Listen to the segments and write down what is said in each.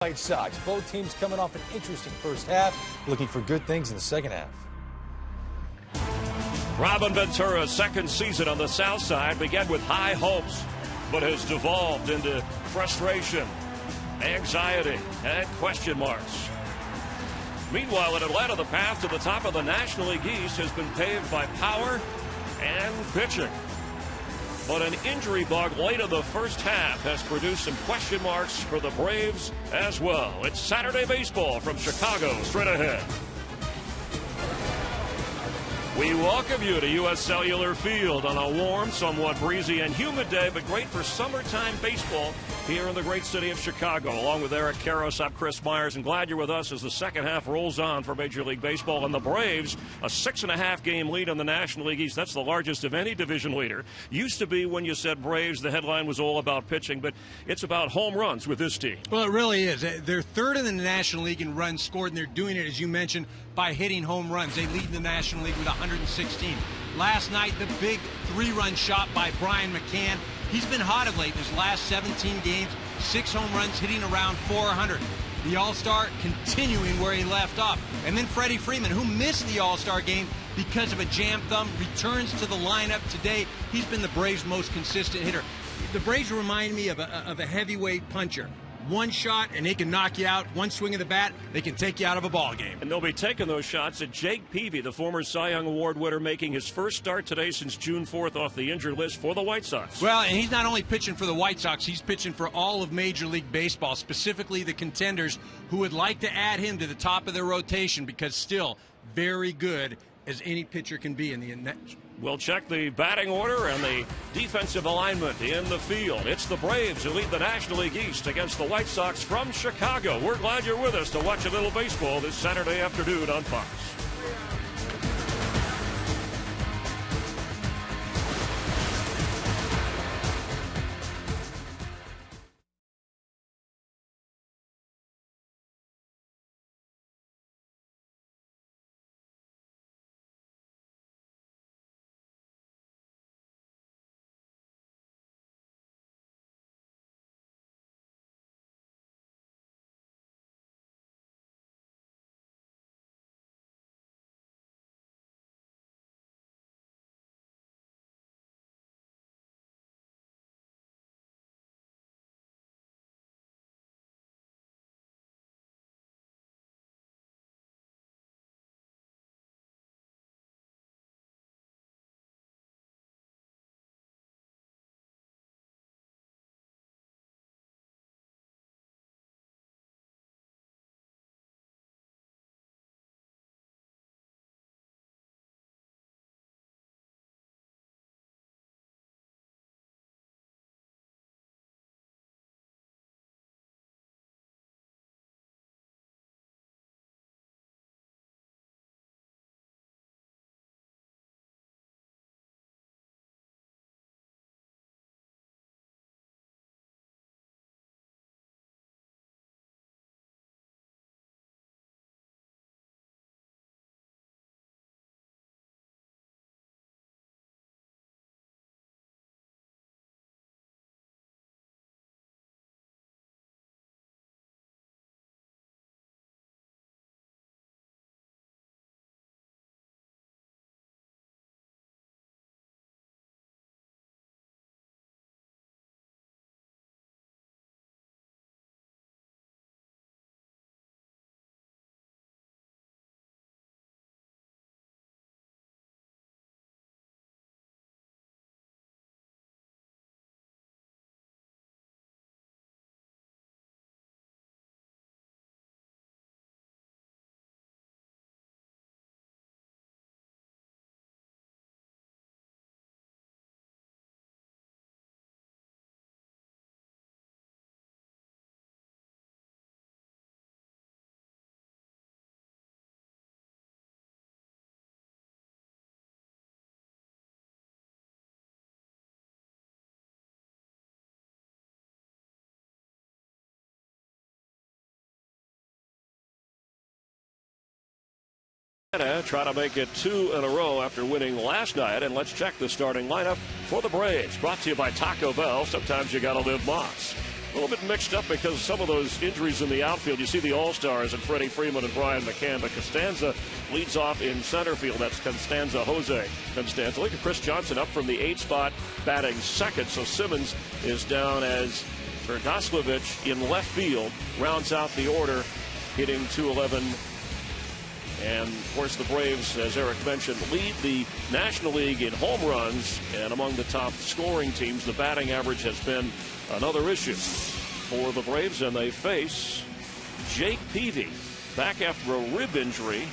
White Sox. Both teams coming off an interesting first half, looking for good things in the second half. Robin Ventura's second season on the South Side began with high hopes, but has devolved into frustration, anxiety, and question marks. Meanwhile, in Atlanta, the path to the top of the National League East has been paved by power and pitching. But an injury bug late in the first half has produced some question marks for the Braves as well. It's Saturday Baseball from Chicago, straight ahead. We welcome you to U.S. Cellular Field on a warm, somewhat breezy and humid day, but great for summertime baseball here in the great city of Chicago. Along with Eric Karros, I'm Chris Myers, and glad you're with us as the second half rolls on for Major League Baseball. And the Braves, a 6.5-game lead on the National League East. That's the largest of any division leader. Used to be when you said Braves, the headline was all about pitching, but it's about home runs with this team. Well, it really is. They're third in the National League in runs scored, and they're doing it, as you mentioned, by hitting home runs. They lead the National League with 116. Last night, the big 3-run shot by Brian McCann. He's been hot of late in his last 17 games, 6 home runs, hitting around 400. The All-Star continuing where he left off. And then Freddie Freeman, who missed the All-Star game because of a jammed thumb, returns to the lineup today. He's been the Braves' most consistent hitter. The Braves remind me of a heavyweight puncher. One shot, and they can knock you out. One swing of the bat, they can take you out of a ball game. And they'll be taking those shots at Jake Peavy, the former Cy Young Award winner, making his first start today since June 4th off the injured list for the White Sox. Well, and he's not only pitching for the White Sox, he's pitching for all of Major League Baseball, specifically the contenders who would like to add him to the top of their rotation because still very good as any pitcher can be in the We'll check the batting order and the defensive alignment in the field. It's the Braves who lead the National League East against the White Sox from Chicago. We're glad you're with us to watch a little baseball this Saturday afternoon on Fox. Try to make it 2 in a row after winning last night. And let's check the starting lineup for the Braves. Brought to you by Taco Bell. Sometimes you got to live Moss. A little bit mixed up because of some of those injuries in the outfield. You see the All-Stars and Freddie Freeman and Brian McCann, but Costanza leads off in center field. That's Jose Costanza. Look at Chris Johnson up from the 8th spot, batting second. So Simmons is down as Verdoslavich in left field, rounds out the order, hitting .211. And, of course, the Braves, as Eric mentioned, lead the National League in home runs, and among the top scoring teams. The batting average has been another issue for the Braves, and they face Jake Peavy back after a rib injury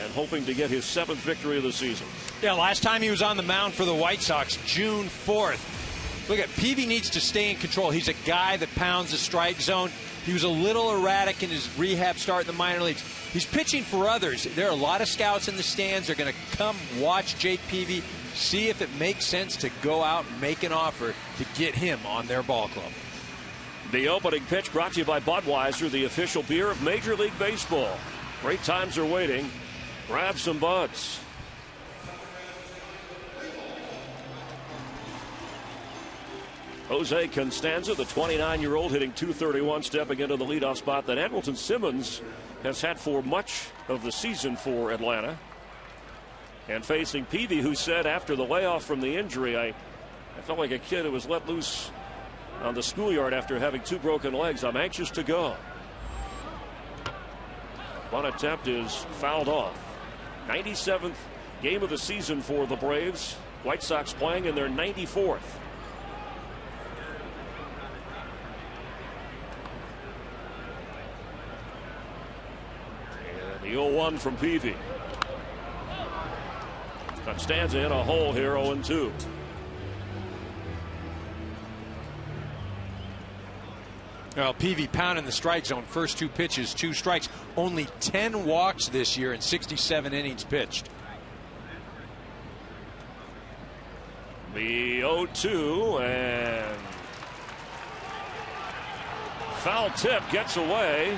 and hoping to get his 7th victory of the season. Yeah, last time he was on the mound for the White Sox, June 4th. Look at Peavy needs to stay in control. He's a guy that pounds the strike zone. He was a little erratic in his rehab start in the minor leagues. He's pitching for others. There are a lot of scouts in the stands. They're going to come watch Jake Peavy, see if it makes sense to go out and make an offer to get him on their ball club. The opening pitch brought to you by Budweiser, the official beer of Major League Baseball. Great times are waiting. Grab some Buds. Jose Costanza, the 29-year-old, hitting .231, stepping into the leadoff spot that Andrelton Simmons has had for much of the season for Atlanta. And facing Peavy, who said after the layoff from the injury, I felt like a kid who was let loose on the schoolyard after having 2 broken legs. I'm anxious to go. One attempt is fouled off. 97th game of the season for the Braves. White Sox playing in their 94th. The 0-1 from Peavy. Costanza in a hole here, 0-2. Well, Peavy pounding the strike zone. First 2 pitches, 2 strikes. Only 10 walks this year in 67 innings pitched. The 0-2, and foul tip gets away.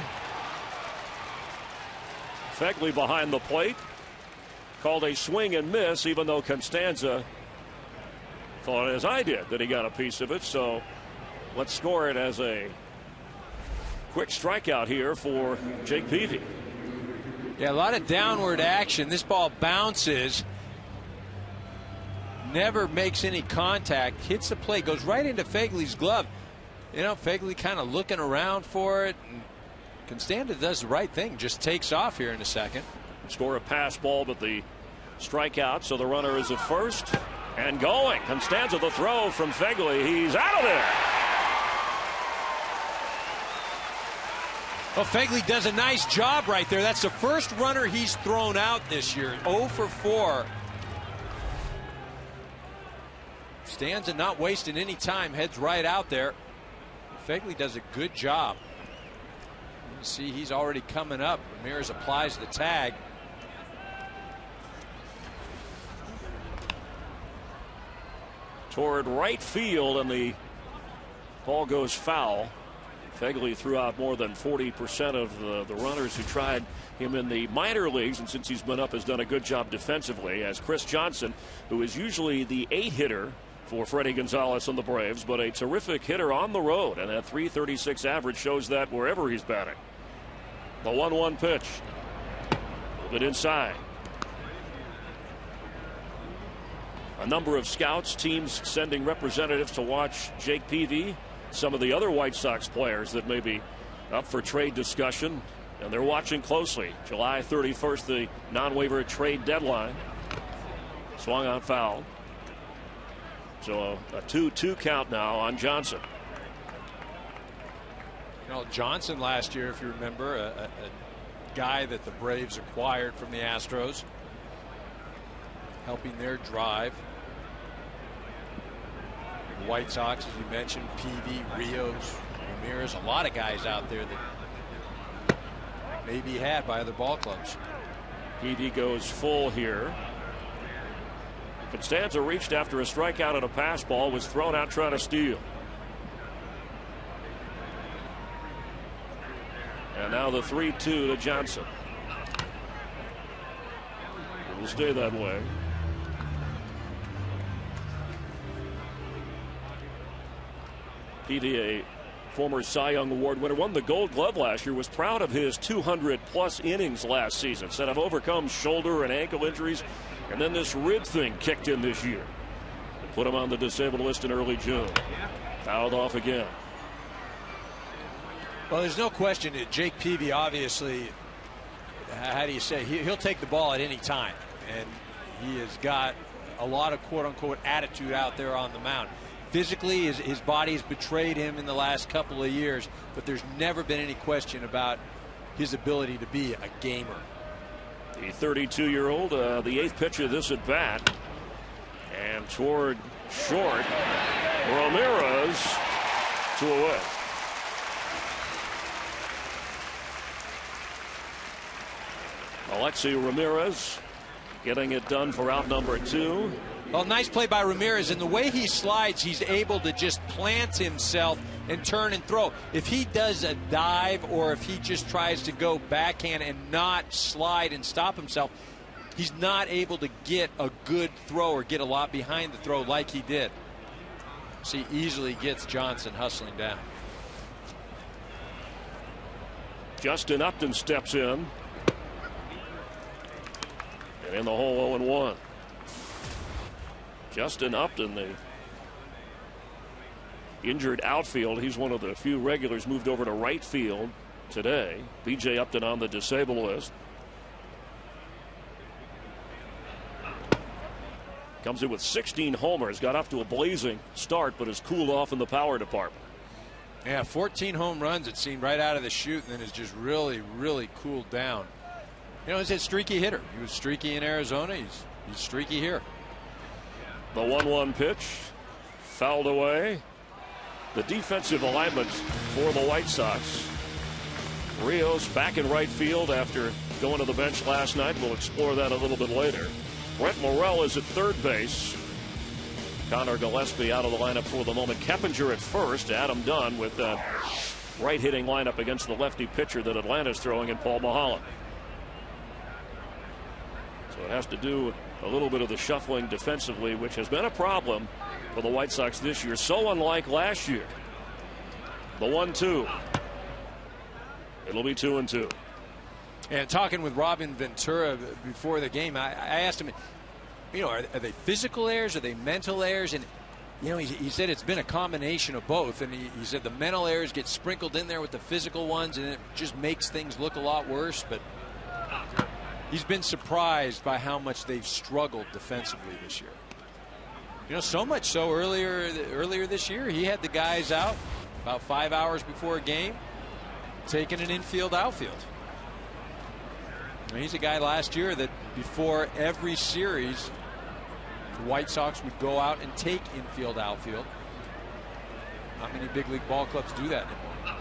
Fegley behind the plate. Called a swing and miss, even though Costanza thought, as I did, that he got a piece of it. So let's score it as a quick strikeout here for Jake Peavy. Yeah, a lot of downward action. This ball bounces, never makes any contact, hits the plate, goes right into Fegley's glove. You know, Fegley kind of looking around for it. And Costanza does the right thing, just takes off here in a second. Score a pass ball, but the strikeout, so the runner is at first and going. Costanza, the throw from Fegley. He's out of there. Well, Fegley does a nice job right there. That's the first runner he's thrown out this year. 0 for 4. Costanza not wasting any time, heads right out there. Fegley does a good job. You see, he's already coming up. Ramirez applies the tag. Toward right field, and the ball goes foul. Fegley threw out more than 40% of the runners who tried him in the minor leagues, and since he's been up, has done a good job defensively. As Chris Johnson, who is usually the 8-hitter for Freddie Gonzalez and the Braves, but a terrific hitter on the road, and that .336 average shows that wherever he's batting. The 1-1 pitch. Move it inside. A number of scouts, teams sending representatives to watch Jake Peavy. Some of the other White Sox players that may be up for trade discussion, and they're watching closely. July 31st, the non-waiver trade deadline. Swung on foul. So a 2-2 count now on Johnson. You know, Johnson last year, if you remember, a guy that the Braves acquired from the Astros, helping their drive. The White Sox, as you mentioned, Peavy, Rios, Ramirez, a lot of guys out there that may be had by other ball clubs. Peavy goes full here. Costanza reached after a strikeout and a pass ball, was thrown out trying to steal. And now the 3-2 to Johnson. It will stay that way. Peavy, a former Cy Young Award winner, won the Gold Glove last year, was proud of his 200-plus innings last season. Said, I've overcome shoulder and ankle injuries, and then this rib thing kicked in this year. Put him on the disabled list in early June. Fouled off again. Well, there's no question that Jake Peavy, obviously, how do you say, he'll take the ball at any time. And he has got a lot of quote-unquote attitude out there on the mound. Physically, his body's betrayed him in the last couple of years, but there's never been any question about his ability to be a gamer. The 32-year-old, the eighth pitch of this at bat, and toward short, Ramirez, 2 away. Alexei Ramirez getting it done for out number 2. Well, nice play by Ramirez, and the way he slides, he's able to just plant himself and turn and throw. If he does a dive or if he just tries to go backhand and not slide and stop himself, he's not able to get a good throw or get a lot behind the throw like he did. So he easily gets Johnson hustling down. Justin Upton steps in. And in the hole, 0-1. Justin Upton, the injured outfield. He's one of the few regulars moved over to right field today. B.J. Upton on the disabled list. Comes in with 16 homers. Got off to a blazing start, but has cooled off in the power department. Yeah, 14 home runs, it seemed, right out of the chute, and then has just really, really cooled down. You know, he's a streaky hitter. He was streaky in Arizona. He's streaky here. The 1-1 pitch fouled away. The defensive alignment for the White Sox. Rios back in right field after going to the bench last night. We'll explore that a little bit later. Brent Morrell is at third base. Connor Gillespie out of the lineup for the moment. Keppinger at first. Adam Dunn with that right-hitting lineup against the lefty pitcher that Atlanta's throwing in Paul Mulholland. So it has to do with a little bit of the shuffling defensively, which has been a problem for the White Sox this year. So unlike last year. The 1-2. It'll be 2-2. And talking with Robin Ventura before the game, I asked him, you know, are they physical errors? Are they mental errors? And, you know, he said it's been a combination of both. And he said the mental errors get sprinkled in there with the physical ones, and it just makes things look a lot worse. But he's been surprised by how much they've struggled defensively this year. You know, so much so earlier this year, he had the guys out about 5 hours before a game, taking an infield outfield. He's a guy last year that before every series, the White Sox would go out and take infield outfield. Not many big league ball clubs do that anymore.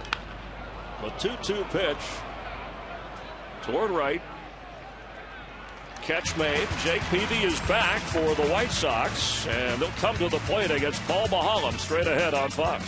The 2-2 pitch toward right. Catch made. Jake Peavy is back for the White Sox, and they'll come to the plate against Paul Mulholland straight ahead on Fox.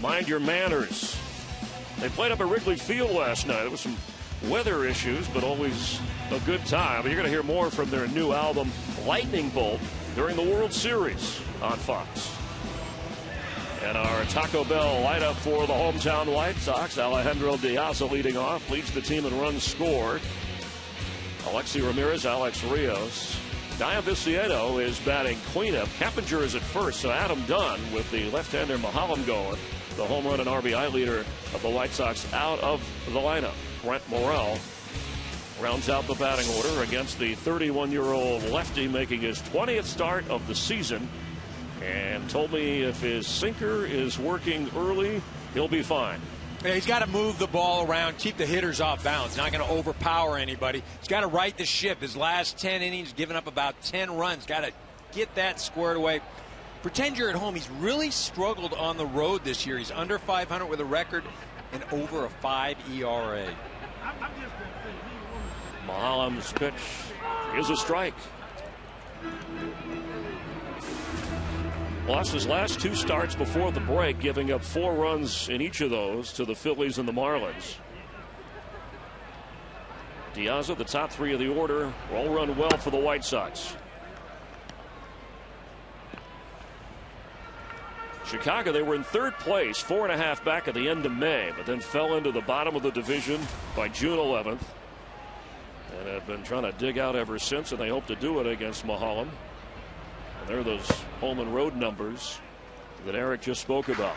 Mind Your Manners. They played up at Wrigley Field last night. There was some weather issues, but always a good time. You're going to hear more from their new album, Lightning Bolt, during the World Series on Fox. And our Taco Bell lineup for the hometown White Sox. Alejandro Diaz leading off, leads the team in runs scored. Alexi Ramirez, Alex Rios. Dian Viciedo is batting cleanup. Keppinger is at first, so Adam Dunn with the left-hander Mahalam going. The home run and RBI leader of the White Sox out of the lineup. Brent Morel rounds out the batting order against the 31-year-old lefty making his 20th start of the season. And told me if his sinker is working early, he'll be fine. Yeah, he's got to move the ball around, keep the hitters off balance. Not going to overpower anybody. He's got to right the ship. His last 10 innings, giving up about 10 runs. Got to get that squared away. Pretend you're at home. He's really struggled on the road this year. He's under 500 with a record and over a 5 ERA. Mahalam's pitch is a strike. Lost his last 2 starts before the break, giving up 4 runs in each of those to the Phillies and the Marlins. Diaz, the top 3 of the order, all run well for the White Sox. Chicago, they were in 3rd place, 4.5 back at the end of May, but then fell into the bottom of the division by June 11th. And have been trying to dig out ever since, and they hope to do it against Mahalam. And there are those home and road numbers that Eric just spoke about.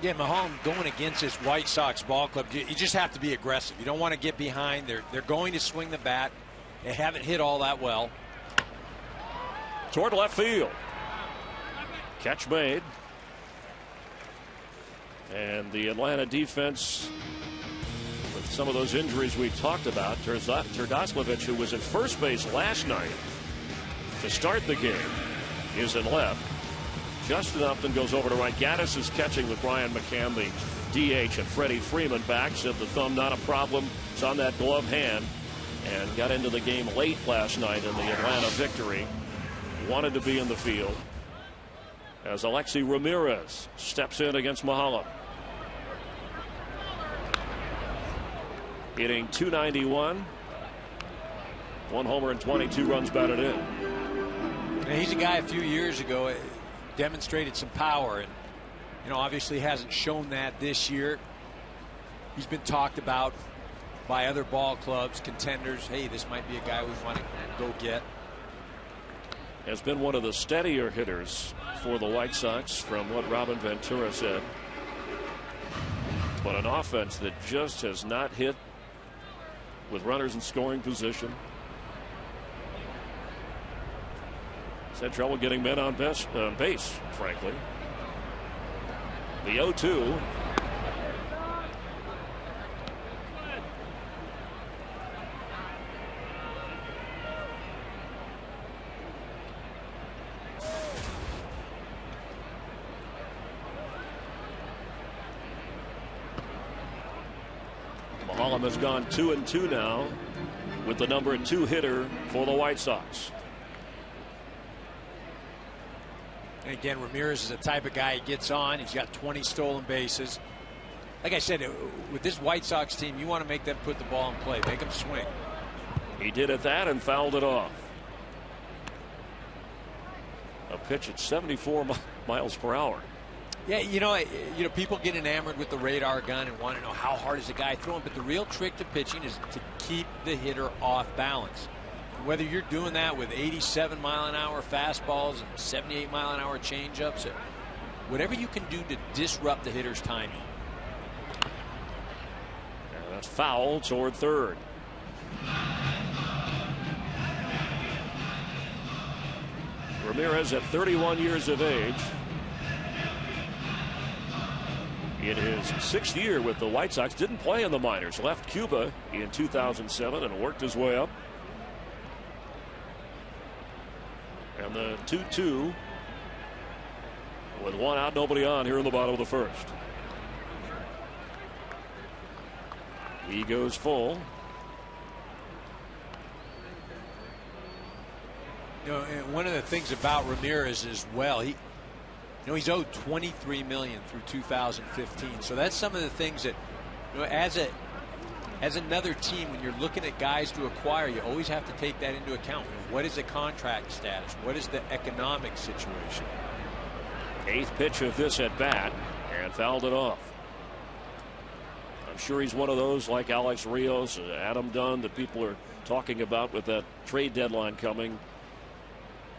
Yeah, Mahalam going against this White Sox ball club, you just have to be aggressive. You don't want to get behind. They're going to swing the bat. They haven't hit all that well. Toward left field. Catch made. And the Atlanta defense, with some of those injuries we talked about, Terdoslavich, who was at first base last night to start the game, is in left. Justin Upton goes over to right. Gaddis is catching with Brian McCann, the DH, and Freddie Freeman back. Said the thumb not a problem. It's on that glove hand. And got into the game late last night in the Atlanta victory. Wanted to be in the field. As Alexi Ramirez steps in against Mahalam. Hitting .291. 1 homer and 22 runs batted in. And he's a guy a few years ago demonstrated some power, and obviously hasn't shown that this year. He's been talked about by other ball clubs, contenders. Hey, this might be a guy we want to go get. Has been one of the steadier hitters for the White Sox, from what Robin Ventura said. But an offense that just has not hit with runners in scoring position. He's had trouble getting men on base, frankly. The 0-2. Mahalam has gone 2-2 now with the number 2 hitter for the White Sox. And again, Ramirez is the type of guy he gets on. He's got 20 stolen bases. Like I said, with this White Sox team, you want to make them put the ball in play, make them swing. He did at that and fouled it off. A pitch at 74 miles per hour. Yeah, people get enamored with the radar gun and want to know how hard is the guy throwing, but the real trick to pitching is to keep the hitter off balance. Whether you're doing that with 87-mile-an-hour fastballs and 78-mile-an-hour changeups, whatever you can do to disrupt the hitter's timing. And that's foul toward third. Ramirez at 31 years of age. In his 6th year with the White Sox, didn't play in the minors. Left Cuba in 2007 and worked his way up. And the 2-2 with 1 out, nobody on here in the bottom of the first. He goes full. You know, and one of the things about Ramirez as well, he's owed $23 million through 2015. So that's some of the things that, as another team, when you're looking at guys to acquire, you always have to take that into account. What is the contract status? What is the economic situation? 8th pitch of this at bat, and fouled it off. I'm sure he's one of those like Alex Rios, Adam Dunn, that people are talking about with that trade deadline coming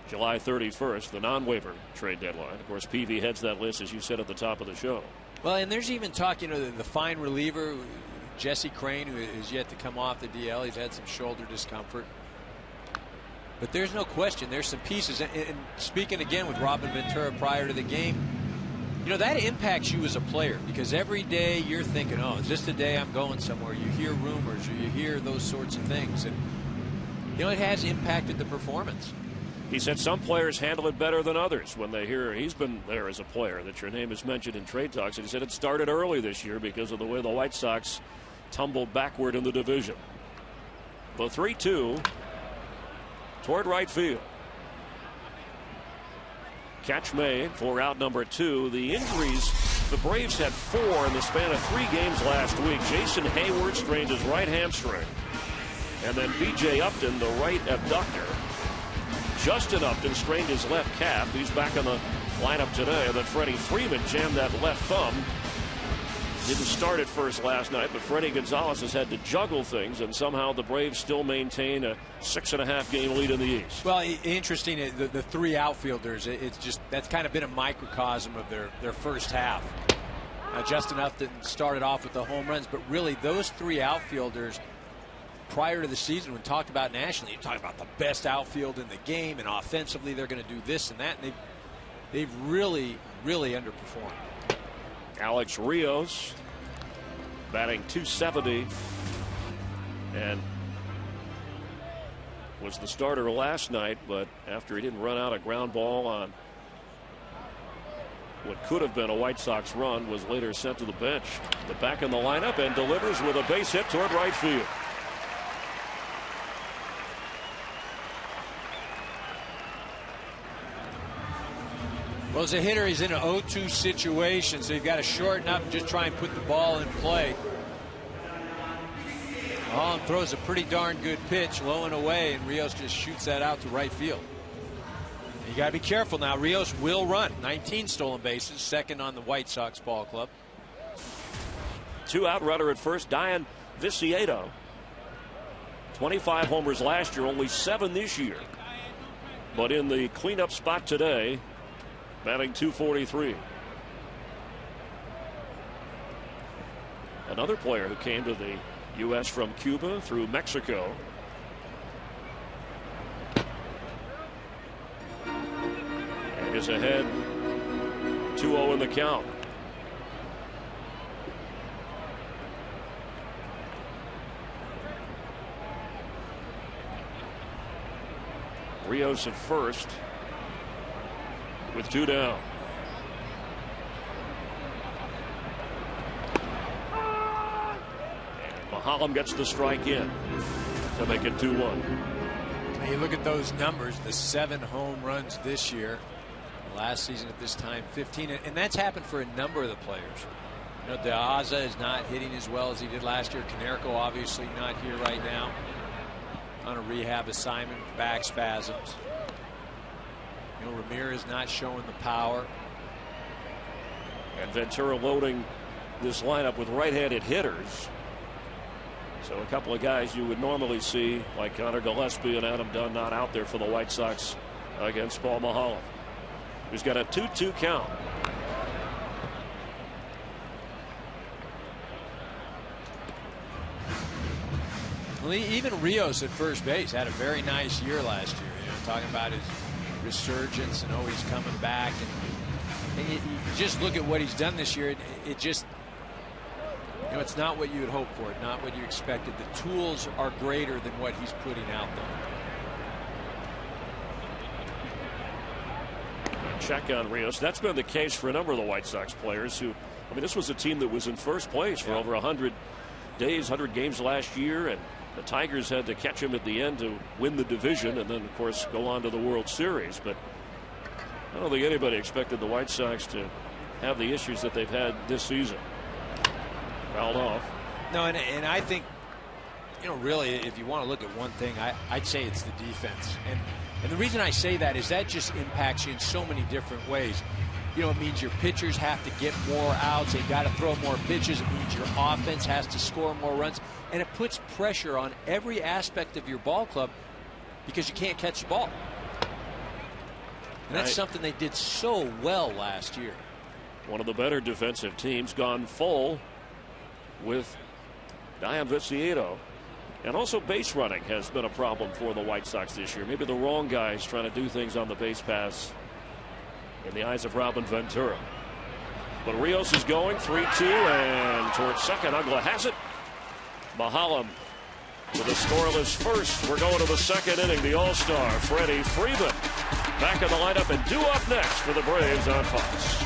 July 31st, the non-waiver trade deadline. Of course, PV heads that list, as you said at the top of the show. Well, and there's even talk, the fine reliever, Jesse Crane, who is yet to come off the DL. He's had some shoulder discomfort. But there's no question, there's some pieces. And speaking again with Robin Ventura prior to the game, that impacts you as a player, because every day you're thinking, oh, is this the day I'm going somewhere? You hear rumors or you hear those sorts of things. And, it has impacted the performance. He said some players handle it better than others when they hear he's been there as a player, that your name is mentioned in trade talks. And he said it started early this year because of the way the White Sox tumbled backward in the division. The 3-2 toward right field. Catch made for out number 2. The injuries, the Braves had 4 in the span of 3 games last week. Jason Hayward strained his right hamstring. And then B.J. Upton, the right abductor. Justin Upton strained his left calf. He's back in the lineup today. And then Freddie Freeman jammed that left thumb. Didn't start at first last night, but Freddie Gonzalez has had to juggle things, and somehow the Braves still maintain a 6.5 game lead in the East. Well, interesting, the 3 outfielders, it's just, that's kind of been a microcosm of their first half. Justin Upton started off with the home runs, but really those 3 outfielders prior to the season, when talked about nationally, you talk about the best outfield in the game, and offensively they're going to do this and that, and they've really, really underperformed. Alex Rios batting .270 and was the starter last night, but after he didn't run out a ground ball on what could have been a White Sox run, was later sent to the bench. But back in the lineup and delivers with a base hit toward right field. Well, as a hitter, he's in an 0-2 situation, so you've got to shorten up and just try and put the ball in play. Holland throws a pretty darn good pitch, low and away, and Rios just shoots that out to right field. You got to be careful now. Rios will run. 19 stolen bases, second on the White Sox ball club. 2 out runner at first, Dian Viciedo. 25 homers last year, only 7 this year. But in the cleanup spot today, batting .243. Another player who came to the U.S. from Cuba through Mexico. And is ahead 2-0 in the count. Rios at first with 2 down. And Mahalam gets the strike in to make it 2-1. You look at those numbers, the 7 home runs this year. Last season at this time, 15. And that's happened for a number of the players. De Aza is not hitting as well as he did last year. Konerko obviously not here right now. On a rehab assignment, back spasms. Ramirez not showing the power. And Ventura loading this lineup with right-handed hitters. So a couple of guys you would normally see, like Connor Gillespie and Adam Dunn, not out there for the White Sox against Paul Mahalam, who's got a 2-2 count. Well, even Rios at first base had a very nice year last year. Talking about his resurgence and always coming back. And you just look at what he's done this year. It just, it's not what you would hope for, not what you expected. The tools are greater than what he's putting out there. Check on Rios. That's been the case for a number of the White Sox players who, this was a team that was in first place for over 100 days, 100 games last year, and The Tigers had to catch him at the end to win the division and then, of course, go on to the World Series. But I don't think anybody expected the White Sox to have the issues that they've had this season. Fouled off. No, and I think, you know, really, if you want to look at one thing, I'd say it's the defense. And the reason I say that is that just impacts you in so many different ways. You know, it means your pitchers have to get more outs. They've got to throw more pitches. It means your offense has to score more runs. And it puts pressure on every aspect of your ball club because you can't catch the ball. And that's something they did so well last year. One of the better defensive teams gone full with Dion Viciedo. And also base running has been a problem for the White Sox this year. Maybe the wrong guys trying to do things on the base pass in the eyes of Robin Ventura. But Rios is going 3-2 and towards second. Ugla has it. Mahalam with a scoreless first. We're going to the second inning. The All-Star Freddie Freeman back in the lineup and due up next for the Braves on Fox.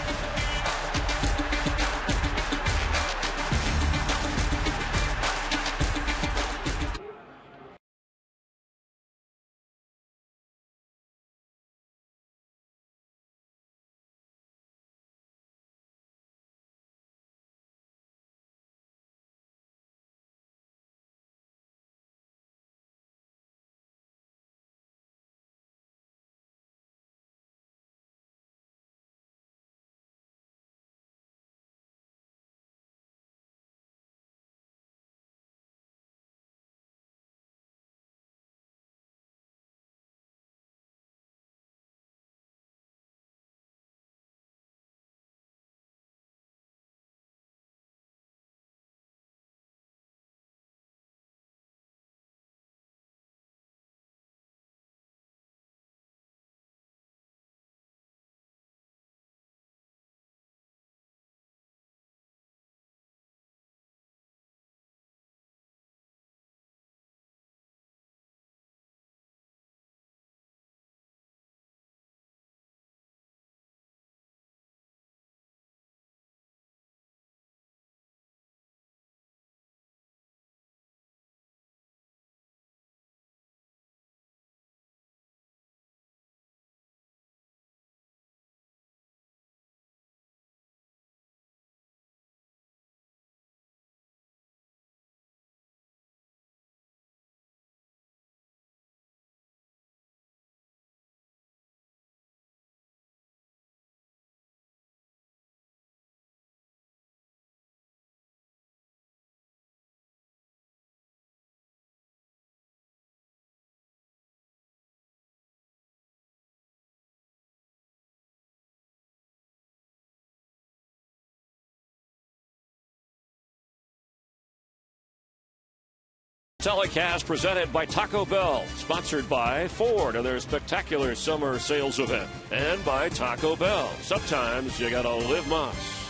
Telecast presented by Taco Bell, sponsored by Ford and their spectacular summer sales event, and by Taco Bell. Sometimes you gotta live Moss.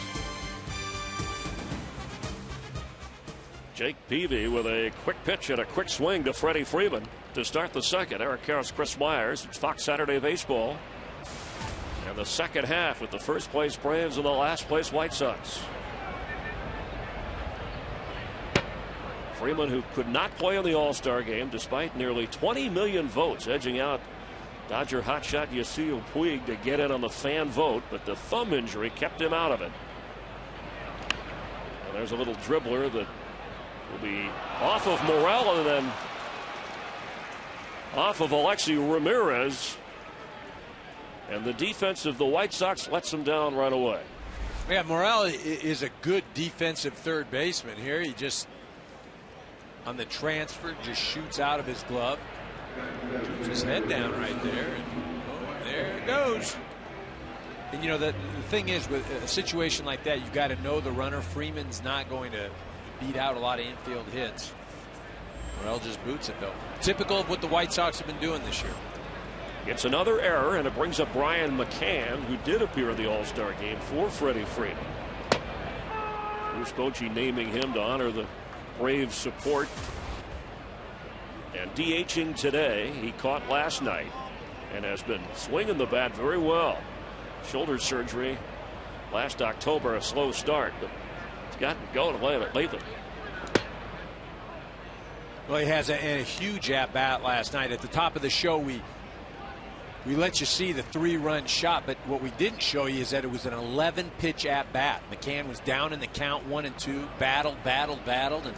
Jake Peavy with a quick pitch and a quick swing to Freddie Freeman to start the second. Eric Karros, Chris Myers. It's Fox Saturday Baseball. And the second half with the first place Braves and the last place White Sox. Freeman, who could not play in the All-Star game despite nearly 20 million votes, edging out Dodger hotshot Yasiel Puig to get in on the fan vote, but the thumb injury kept him out of it. And there's a little dribbler that will be off of Morel and then off of Alexi Ramirez. And the defense of the White Sox lets him down right away. Yeah, Morel is a good defensive third baseman here. He just, on the transfer, just shoots out of his glove. Puts his head down right there. And there it goes. And, you know, the thing is, with a situation like that, you've got to know the runner. Freeman's not going to beat out a lot of infield hits. Morel just boots it, though. Typical of what the White Sox have been doing this year. It's another error, and it brings up Brian McCann, who did appear in the All-Star game for Freddie Freeman. Bruce Bochy naming him to honor the Braves' support. And DHing today. He caught last night and has been swinging the bat very well. Shoulder surgery last October, a slow start, but it's gotten going lately. Well, he has a huge at-bat last night. At the top of the show, we let you see the 3-run shot, but what we didn't show you is that it was an 11-pitch at-bat. McCann was down in the count, 1-2, battled, and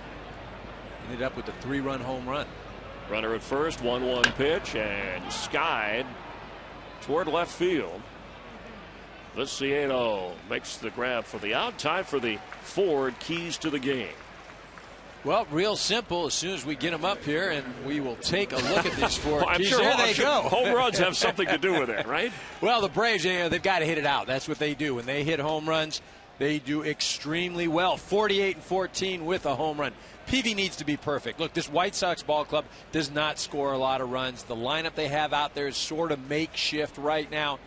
ended up with a 3-run home run. Runner at first, 1-1 pitch, and skied toward left field. Luciano makes the grab for the out. Time for the Ford keys to the game. Well, real simple. As soon as we get them up here, and we will take a look at these Ford keys. Sure, there they go. Home runs have something to do with it, right? Well, the Braves, they've got to hit it out. That's what they do. When they hit home runs, they do extremely well. 48-14 with a home run. Peavy needs to be perfect. Look, this White Sox ball club does not score a lot of runs. The lineup they have out there is sort of makeshift right now.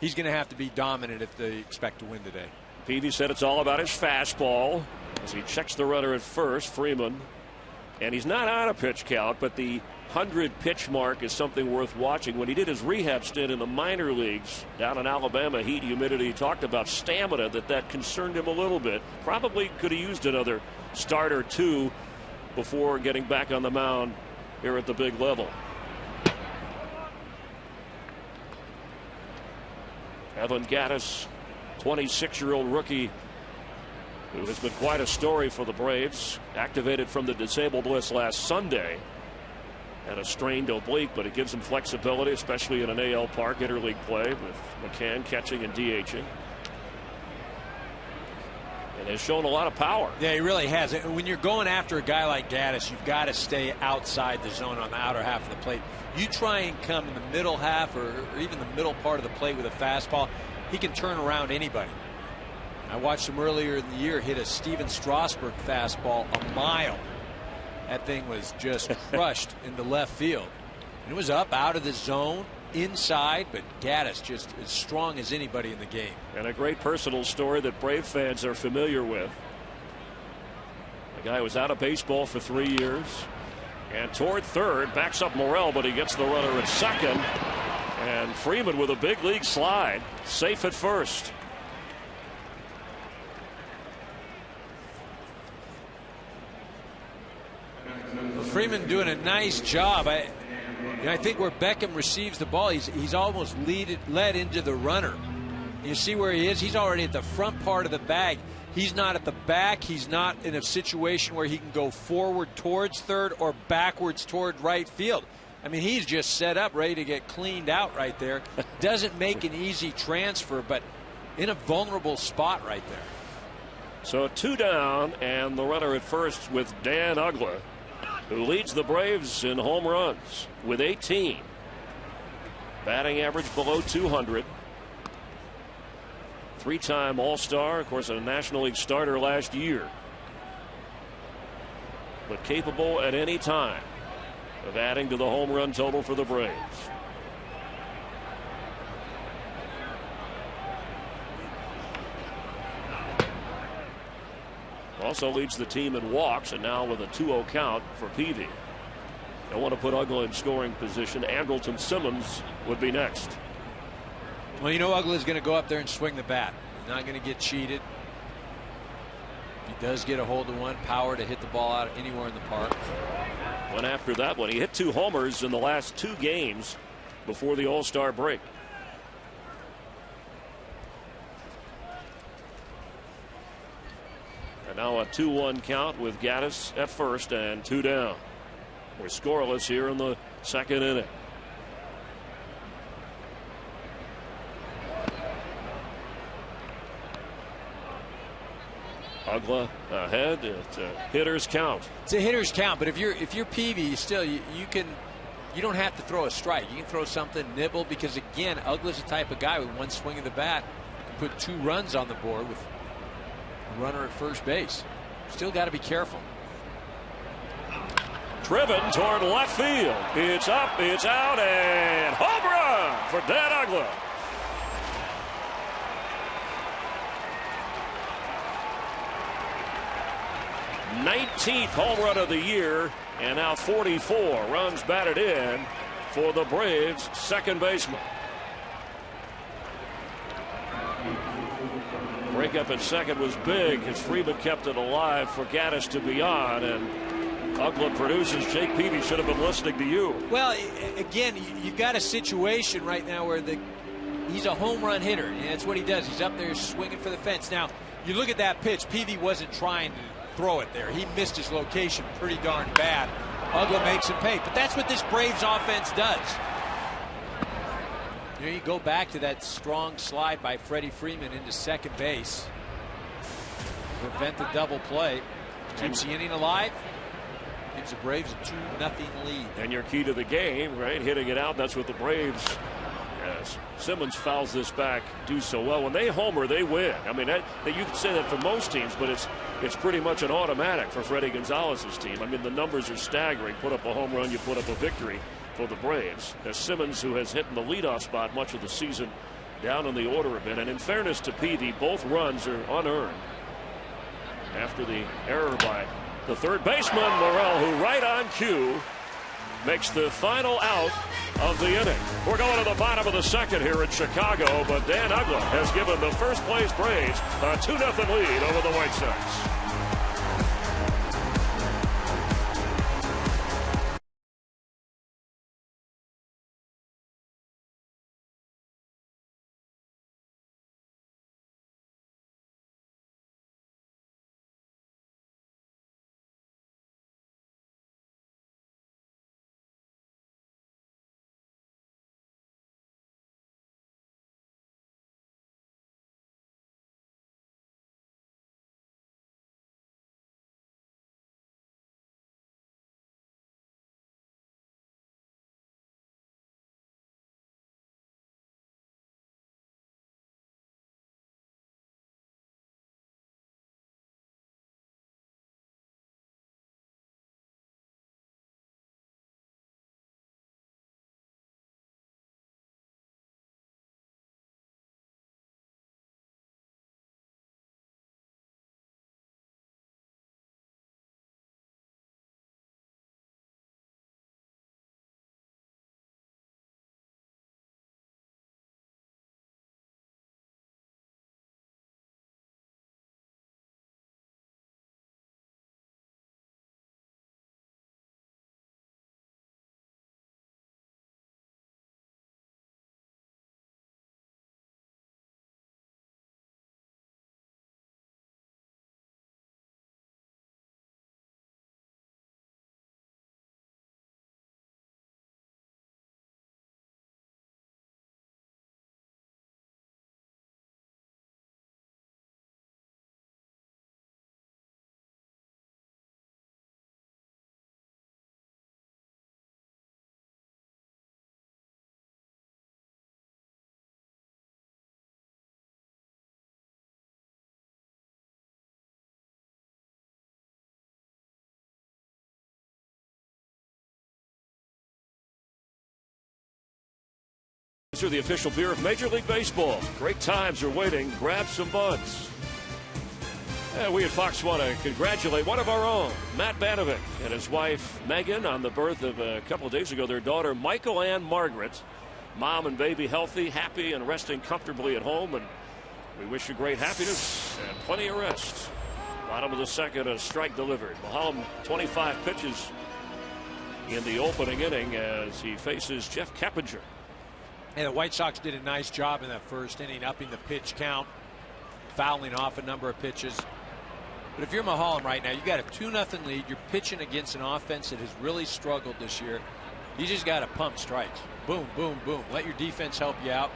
He's going to have to be dominant if they expect to win today. Peavy said it's all about his fastball as he checks the runner at first, Freeman. And he's not on a pitch count, but the 100-pitch mark is something worth watching. When he did his rehab stint in the minor leagues down in Alabama, heat, humidity, he talked about stamina, that concerned him a little bit. Probably could have used another start or two before getting back on the mound here at the big level. Evan Gattis, 26-year-old rookie who has been quite a story for the Braves. Activated from the disabled list last Sunday. Had a strained oblique, but it gives him flexibility, especially in an AL Park interleague play with McCann catching and DHing. And has shown a lot of power. Yeah, he really has. When you're going after a guy like Gattis, you've got to stay outside the zone on the outer half of the plate. You try and come in the middle half or even the middle part of the plate with a fastball, he can turn around anybody. I watched him earlier in the year hit a Steven Strasburg fastball a mile. That thing was just crushed into left field. And it was up out of the zone, inside, but Gattis just as strong as anybody in the game. And a great personal story that Brave fans are familiar with. The guy was out of baseball for 3 years. And toward third, backs up Morel, but he gets the runner at second. And Freeman with a big league slide, safe at first. Freeman doing a nice job. I think where Beckham receives the ball, he's almost led into the runner. You see where he is? He's already at the front part of the bag. He's not at the back. He's not in a situation where he can go forward towards third or backwards toward right field. I mean, he's just set up ready to get cleaned out right there. Doesn't make an easy transfer, but in a vulnerable spot right there. So 2 down, and the runner at first with Dan Uggla, who leads the Braves in home runs with 18. Batting average below 200. 3-time All-Star, of course, a National League starter last year. But capable at any time of adding to the home run total for the Braves. Also leads the team in walks, and now with a 2-0 count for Peavy. They want to put Uggla in scoring position. Andrelton Simmons would be next. Well, you know Uggla's going to go up there and swing the bat. He's not going to get cheated. If he does get a hold of one, power to hit the ball out anywhere in the park. Went after that one. He hit 2 homers in the last 2 games before the All-Star break. And now a 2-1 count with Gattis at first and 2 down. We're scoreless here in the second inning. Uggla ahead. It's a hitter's count. It's a hitter's count, but if you're Peavy, still you don't have to throw a strike. You can throw something, nibble, because again, Uggla's the type of guy with one swing of the bat can put 2 runs on the board with a runner at first base. Still got to be careful. Driven toward left field. It's up, it's out, and home run for Dan Uggla. '19th home run of the year, and now 44 runs batted in for the Braves second baseman. Breakup at second was big as Freeman kept it alive for Gattis to be on, and Uggla produces. Jake Peavy should have been listening to you. Well, again, you've got a situation right now where he's a home run hitter, and that's what he does. He's up there swinging for the fence. Now, you look at that pitch. Peavy wasn't trying to throw it there. He missed his location pretty darn bad. Uggla makes him pay, but that's what this Braves offense does. You go back to that strong slide by Freddie Freeman into second base. Prevent the double play. Keeps the inning alive. Gives the Braves a 2-0 lead. And your key to the game, right? Hitting it out. That's what the Braves, as Simmons fouls this back, do so well. When they homer, they win. I mean, you could say that for most teams, but it's pretty much an automatic for Freddie Gonzalez's team. I mean, the numbers are staggering. Put up a home run, you put up a victory for the Braves. As Simmons, who has hit in the leadoff spot much of the season, down in the order a bit. And in fairness to Peavy, both runs are unearned after the error by the third baseman, Morel, who right on cue makes the final out of the inning. We're going to the bottom of the second here in Chicago, but Dan Uggla has given the first place Braves a 2-0 lead over the White Sox. These are the official beer of Major League Baseball. Great times are waiting. Grab some buds. And we at Fox want to congratulate one of our own, Matt Banovic, and his wife Megan on the birth of a couple of days ago their daughter Michael Ann Margaret. Mom and baby healthy, happy, and resting comfortably at home. And we wish you great happiness and plenty of rest. Bottom of the second, a strike delivered. Mahalam 25 pitches in the opening inning as he faces Jeff Keppinger. And the White Sox did a nice job in that first inning, upping the pitch count, fouling off a number of pitches. But if you're Mahalam right now, you got a 2-0 lead. You're pitching against an offense that has really struggled this year. You just got to pump strikes. Boom, boom, boom. Let your defense help you out.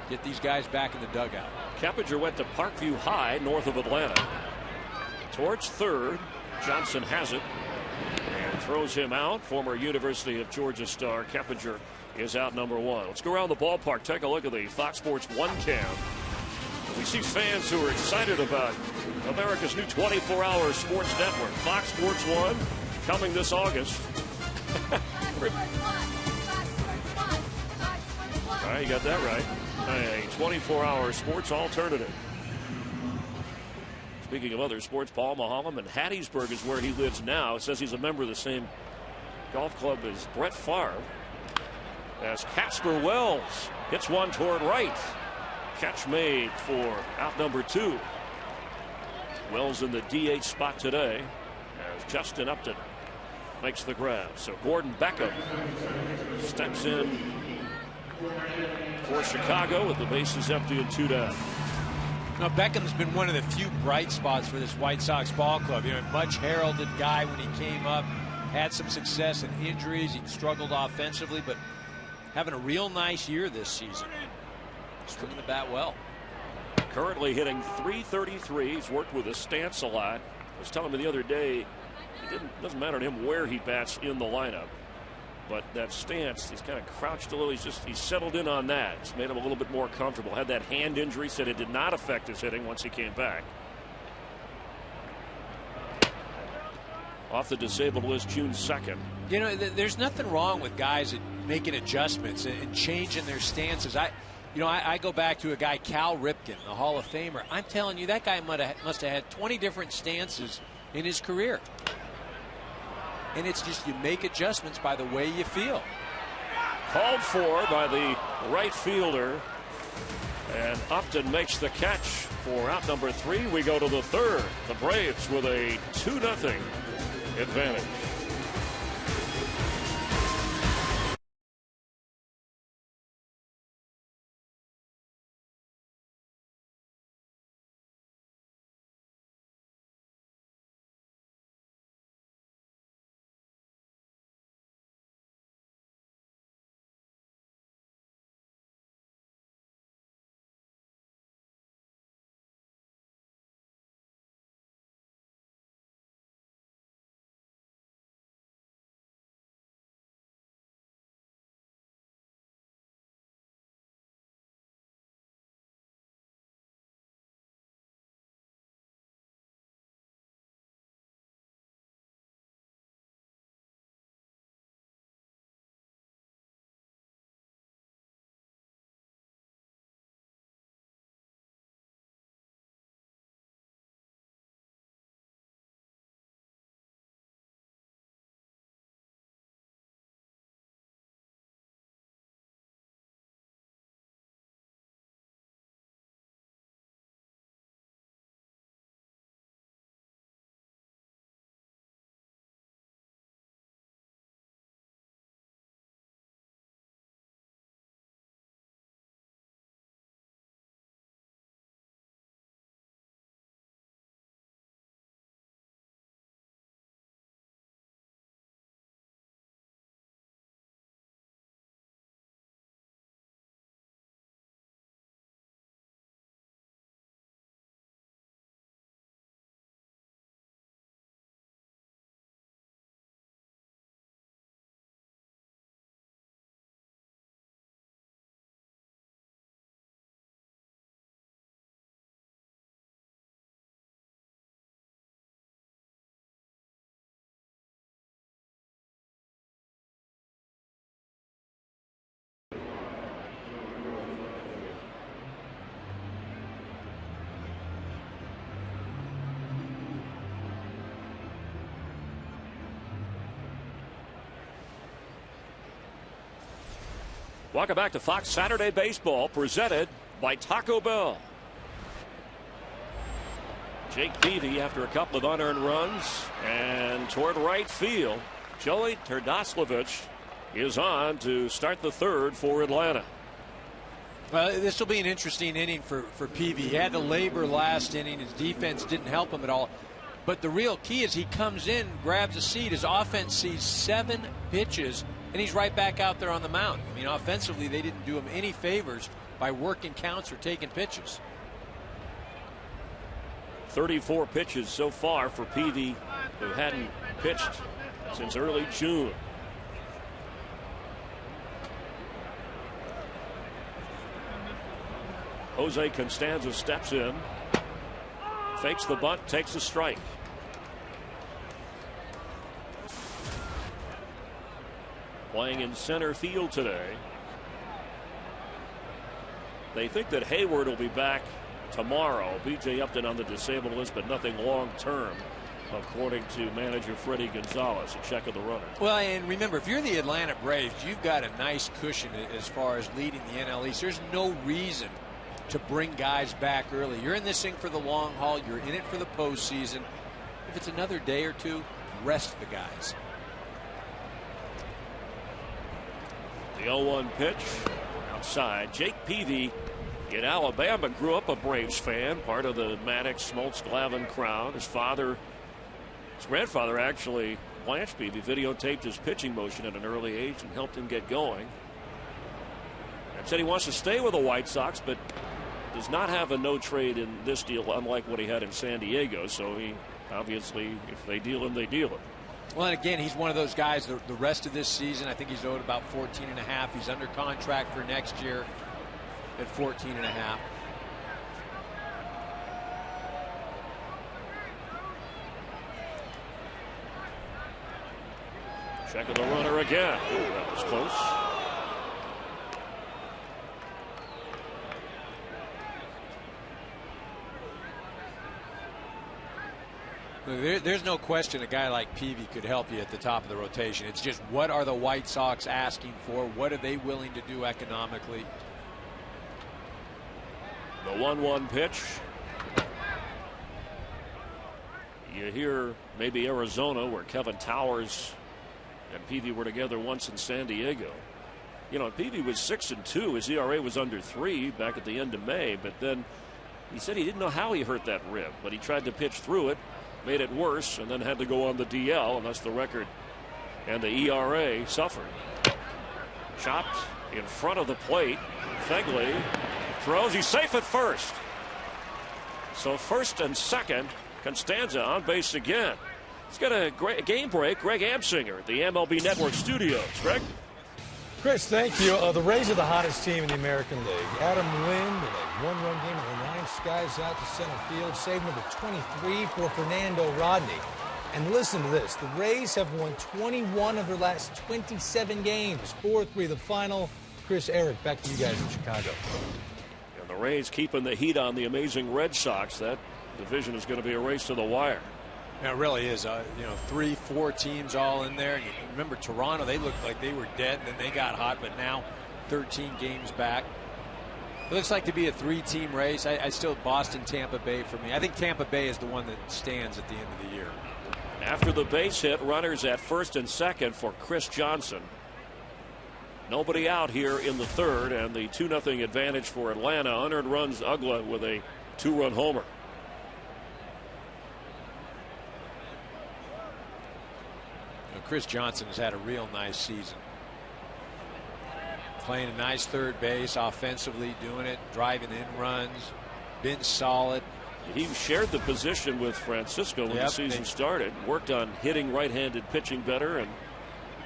Get these guys back in the dugout. Keppinger went to Parkview High, north of Atlanta. Towards third. Johnson has it and throws him out. Former University of Georgia star Keppinger is out number one. Let's go around the ballpark. Take a look at the Fox Sports 1 cam. We see fans who are excited about America's new 24-hour sports network, Fox Sports 1, coming this August. All right, you got that right. A 24-hour sports alternative. Speaking of other sports, Paul Mahalam in Hattiesburg is where he lives now. It says he's a member of the same golf club as Brett Favre. As Casper Wells hits one toward right. Catch made for out number 2. Wells in the DH spot today as Justin Upton makes the grab. So Gordon Beckham steps in for Chicago with the bases empty and 2 down. Now, Beckham's been one of the few bright spots for this White Sox ball club. You know, much heralded guy when he came up, had some success in injuries. He struggled offensively, but having a real nice year this season. Swinging the bat well. Currently hitting .333. He's worked with a stance a lot. I was telling him the other day, doesn't matter to him where he bats in the lineup, but that stance, he's kind of crouched a little. He's settled in on that. It's made him a little bit more comfortable. Had that hand injury, said it did not affect his hitting once he came back. Off the disabled list June 2nd. You know, there's nothing wrong with guys that making adjustments and changing their stances. I go back to a guy, Cal Ripken, the Hall of Famer. I'm telling you, that guy must have had 20 different stances in his career. And it's just you make adjustments by the way you feel. Called for by the right fielder. And Upton makes the catch for out number 3. We go to the 3rd. The Braves with a 2-0 advantage. Welcome back to Fox Saturday Baseball, presented by Taco Bell. Jake Peavy after a couple of unearned runs, and toward right field, Joey Terdoslavich is on to start the 3rd for Atlanta. Well, this will be an interesting inning for Peavy. He had to labor last inning. His defense didn't help him at all. But the real key is he comes in, grabs a seat. His offense sees 7 pitches, and he's right back out there on the mound. I mean, offensively, they didn't do him any favors by working counts or taking pitches. 34 pitches so far for Peavy, who hadn't pitched since early June. Jose Constanza steps in, fakes the bunt, takes a strike. Playing in center field today. They think that Hayward will be back tomorrow. B.J. Upton on the disabled list, but nothing long term, according to manager Freddie Gonzalez. A check of the runner. Well, and remember, if you're the Atlanta Braves, you've got a nice cushion as far as leading the NL East. There's no reason to bring guys back early. You're in this thing for the long haul. You're in it for the postseason. If it's another day or two, rest the guys. The 0-1 pitch outside. Jake Peavy in Alabama grew up a Braves fan, part of the Maddox Smoltz Glavine crowd. His grandfather actually, Blanche Peavy, videotaped his pitching motion at an early age and helped him get going. And said he wants to stay with the White Sox, but does not have a no trade in this deal, unlike what he had in San Diego. So he obviously, if they deal him, they deal him. Well, and again, he's one of those guys, the rest of this season, I think he's owed about 14.5. He's under contract for next year at 14.5. Checking the runner again. Ooh, that was close. There's no question a guy like Peavy could help you at the top of the rotation. It's just, what are the White Sox asking for? What are they willing to do economically? The 1-1 pitch. You hear maybe Arizona, where Kevin Towers and Peavy were together once in San Diego. You know, Peavy was 6-2. His ERA was under 3 back at the end of May. But then he said he didn't know how he hurt that rib, but he tried to pitch through it, made it worse, and then had to go on the DL, and that's the record. And the ERA suffered. Chopped in front of the plate. Fegley throws. He's safe at first. So first and second. Constanza on base again. He's got a great game break. Greg Amsinger at the MLB Network studios. Greg? Chris, thank you. The Rays are the hottest team in the American League. Adam Lind in a one-run game in the 9th, skies out to center field. Save number 23 for Fernando Rodney. And listen to this. The Rays have won 21 of their last 27 games. 4-3 the final. Chris, Eric, back to you guys in Chicago. And the Rays keeping the heat on the amazing Red Sox. That division is going to be a race to the wire. Yeah, it really is. 3-4 teams all in there. And you remember Toronto, they looked like they were dead, and then they got hot, but now 13 games back. It looks like to be a 3-team race. I still Boston, Tampa Bay for me. I think Tampa Bay is the one that stands at the end of the year. After the base hit, runners at first and second for Chris Johnson. Nobody out here in the third, and the 2-0 advantage for Atlanta. Unearned runs Ugla with a 2-run homer. Chris Johnson has had a real nice season. Playing a nice third base, offensively doing it, driving in runs, been solid. He shared the position with Francisco when the season started. Worked on hitting right-handed pitching better and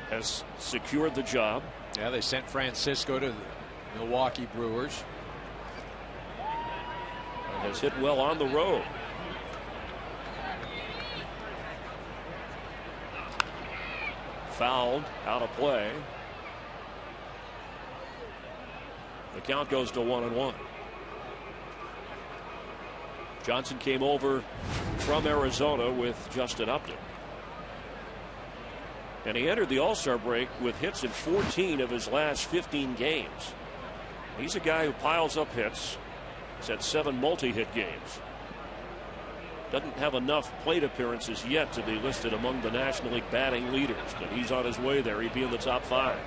has secured the job. Yeah, they sent Francisco to the Milwaukee Brewers. And has hit well on the road. Fouled, out of play. The count goes to 1-1. Johnson came over from Arizona with Justin Upton. And he entered the All-Star break with hits in 14 of his last 15 games. He's a guy who piles up hits. He's had 7 multi-hit games. Doesn't have enough plate appearances yet to be listed among the National League batting leaders, but he's on his way there. He'd be in the top 5.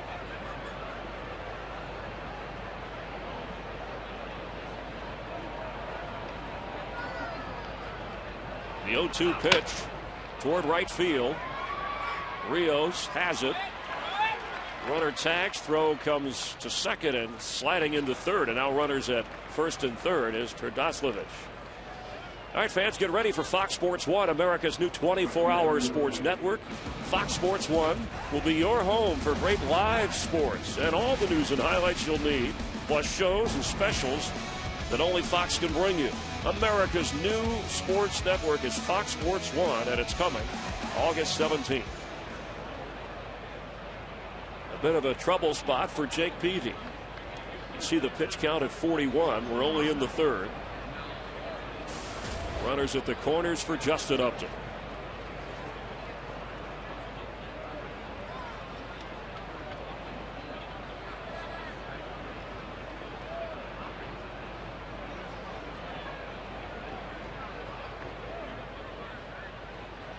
The 0-2 pitch toward right field. Rios has it. Runner tags. Throw comes to second and sliding into third. And now runners at first and third is Terdoslavich. All right, fans, get ready for Fox Sports 1, America's new 24-hour sports network. Fox Sports 1 will be your home for great live sports and all the news and highlights you'll need, plus shows and specials that only Fox can bring you. America's new sports network is Fox Sports 1, and it's coming August 17th. A bit of a trouble spot for Jake Peavy. You see the pitch count at 41. We're only in the third. Runners at the corners for Justin Upton.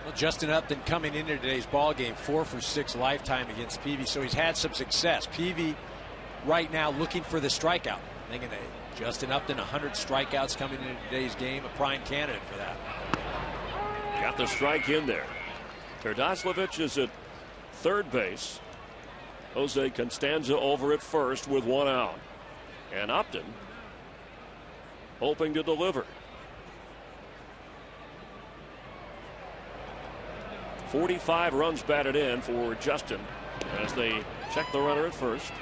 Well, Justin Upton coming into today's ball game 4 for 6 lifetime against Peavy, so he's had some success. Peavy right now looking for the strikeout. Thinking that Justin Upton, 100 strikeouts coming into today's game, a prime candidate for that. Got the strike in there. Terdoslavich is at third base. Jose Constanza over at first with 1 out. And Upton hoping to deliver. 45 runs batted in for Justin as they check the runner at first.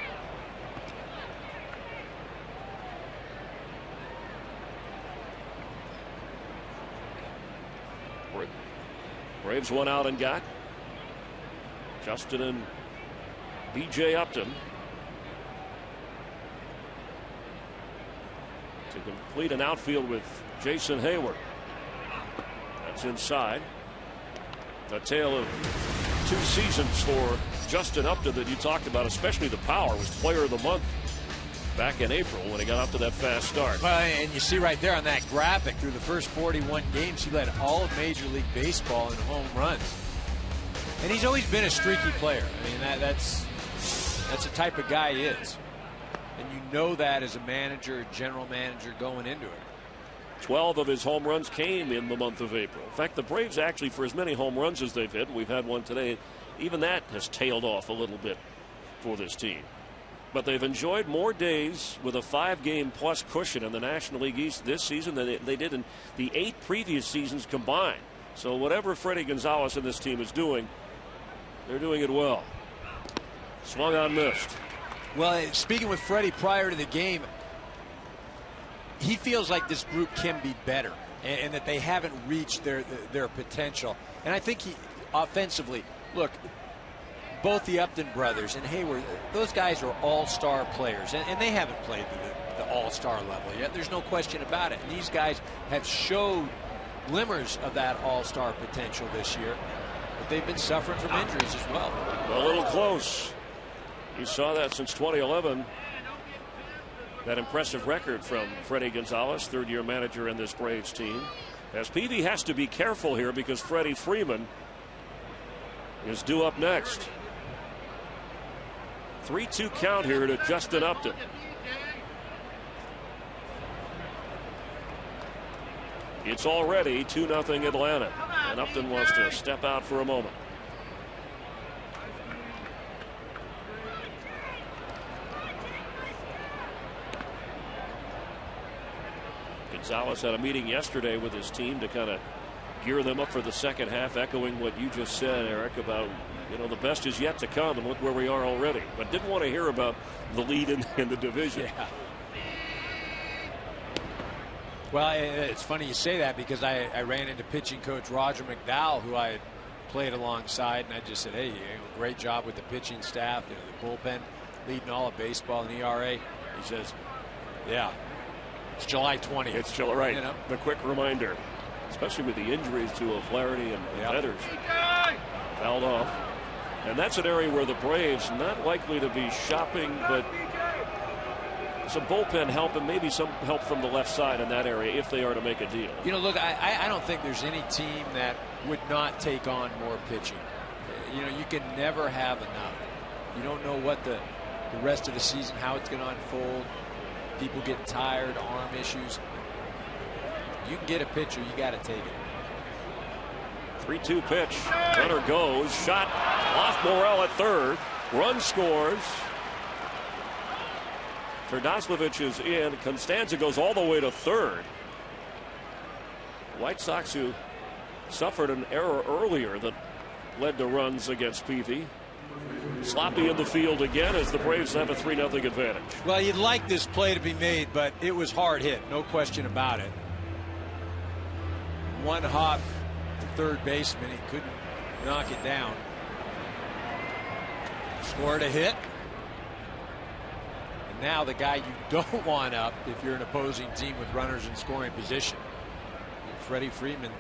Braves 1 out and got Justin and B.J. Upton to complete an outfield with Jason Hayward. That's inside. A tale of 2 seasons for Justin Upton that you talked about, especially the power. Was player of the month back in April when he got up to that fast start. Well, and you see right there on that graphic, through the first 41 games, he led all of Major League Baseball in home runs. And he's always been a streaky player. I mean, that's the type of guy he is. And you know that as a manager, general manager, going into it. 12 of his home runs came in the month of April. In fact, the Braves actually, for as many home runs as they've hit, we've had one today, even that has tailed off a little bit for this team. But they've enjoyed more days with a 5-game plus cushion in the National League East this season than they did in the 8 previous seasons combined. So whatever Freddie Gonzalez and this team is doing, they're doing it well. Swung on, missed. Well, speaking with Freddie prior to the game, he feels like this group can be better and that they haven't reached their potential. And I think he offensively, look, both the Upton brothers and Hayward, those guys are all-star players, and they haven't played to the all-star level yet. There's no question about it. And these guys have showed glimmers of that all-star potential this year, but they've been suffering from injuries as well. A little close. You saw that since 2011. That impressive record from Freddie Gonzalez, third-year manager in this Braves team. As Peavy has to be careful here because Freddie Freeman is due up next. 3-2 count here to Justin Upton. It's already 2-0 Atlanta, and Upton wants to step out for a moment. Gonzalez had a meeting yesterday with his team to kind of gear them up for the second half, echoing what you just said, Eric, about, you know, the best is yet to come, and look where we are already. But didn't want to hear about the lead in the division. Yeah. Well, it's funny you say that because I ran into pitching coach Roger McDowell, who I had played alongside, and I just said, hey, great job with the pitching staff, the bullpen, leading all of baseball in ERA. He says, yeah, it's July 20th. It's July, right. You know? The quick reminder, especially with the injuries to O'Flaherty and Feathers, fouled off. And that's an area where the Braves not likely to be shopping, but some bullpen help and maybe some help from the left side in that area if they are to make a deal. You know, look, I don't think there's any team that would not take on more pitching. You know, you can never have enough. You don't know what the rest of the season, how it's going to unfold. People getting tired, arm issues. You can get a pitcher, you got to take it. 3-2 pitch. Runner goes. Shot off Morel at third. Run scores. Terdoslavich is in. Constanza goes all the way to third. White Sox, who suffered an error earlier that led to runs against Peavy. Sloppy in the field again as the Braves have a 3-0 advantage. Well, you'd like this play to be made, but it was hard hit, no question about it. One hop to third baseman, he couldn't knock it down. Scored a hit. And now the guy you don't want up if you're an opposing team with runners in scoring position. Freddie Freeman,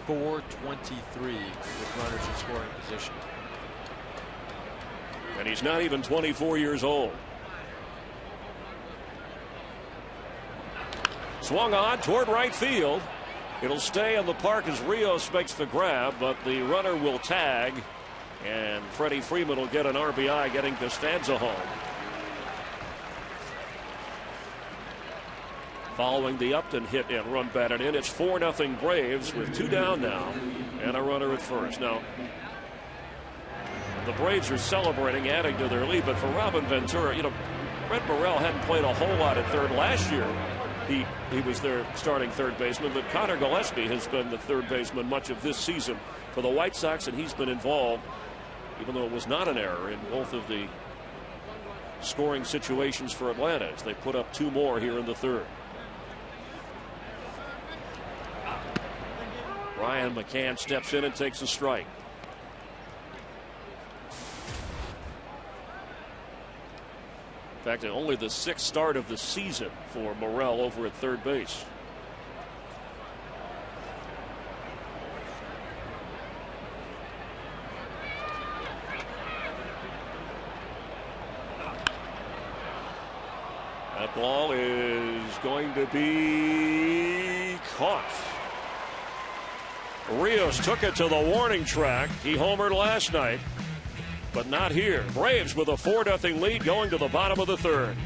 423 with runners in scoring position. And he's not even 24 years old. Swung on toward right field. It'll stay in the park as Rios makes the grab, but the runner will tag, and Freddie Freeman will get an RBI, getting Costanza home. following the Upton hit and run batted in. It's 4-0 Braves with 2 down now and a runner at first. Now, the Braves are celebrating, adding to their lead, but for Robin Ventura, Brett Morrell hadn't played a whole lot at third last year. He was their starting third baseman, but Connor Gillespie has been the third baseman much of this season for the White Sox, and he's been involved, even though it was not an error, in both of the scoring situations for Atlanta as they put up 2 more here in the third. Brian McCann steps in and takes a strike. In fact, only the 6th start of the season for Morrell over at third base. That ball is going to be caught. Rios took it to the warning track. He homered last night, but not here. Braves with a 4-0 lead going to the bottom of the third.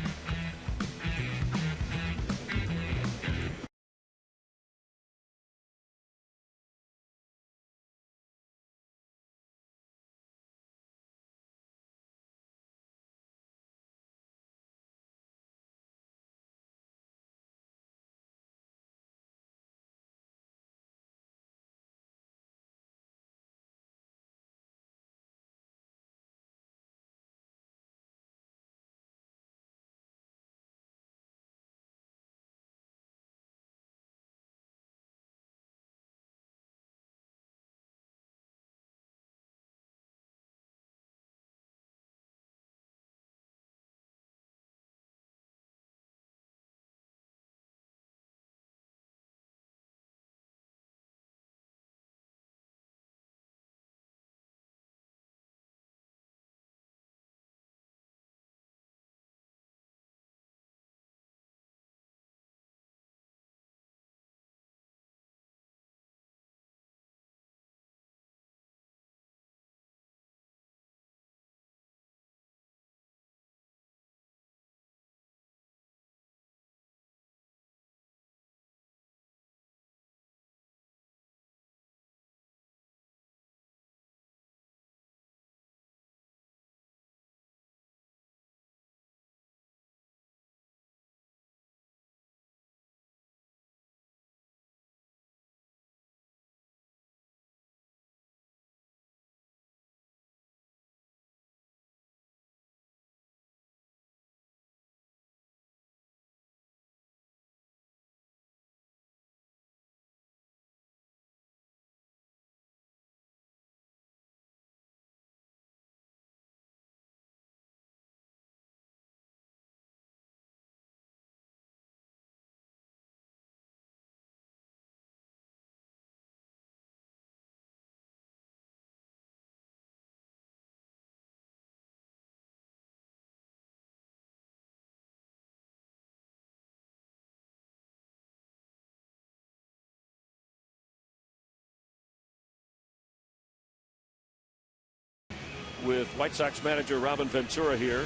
With White Sox manager Robin Ventura here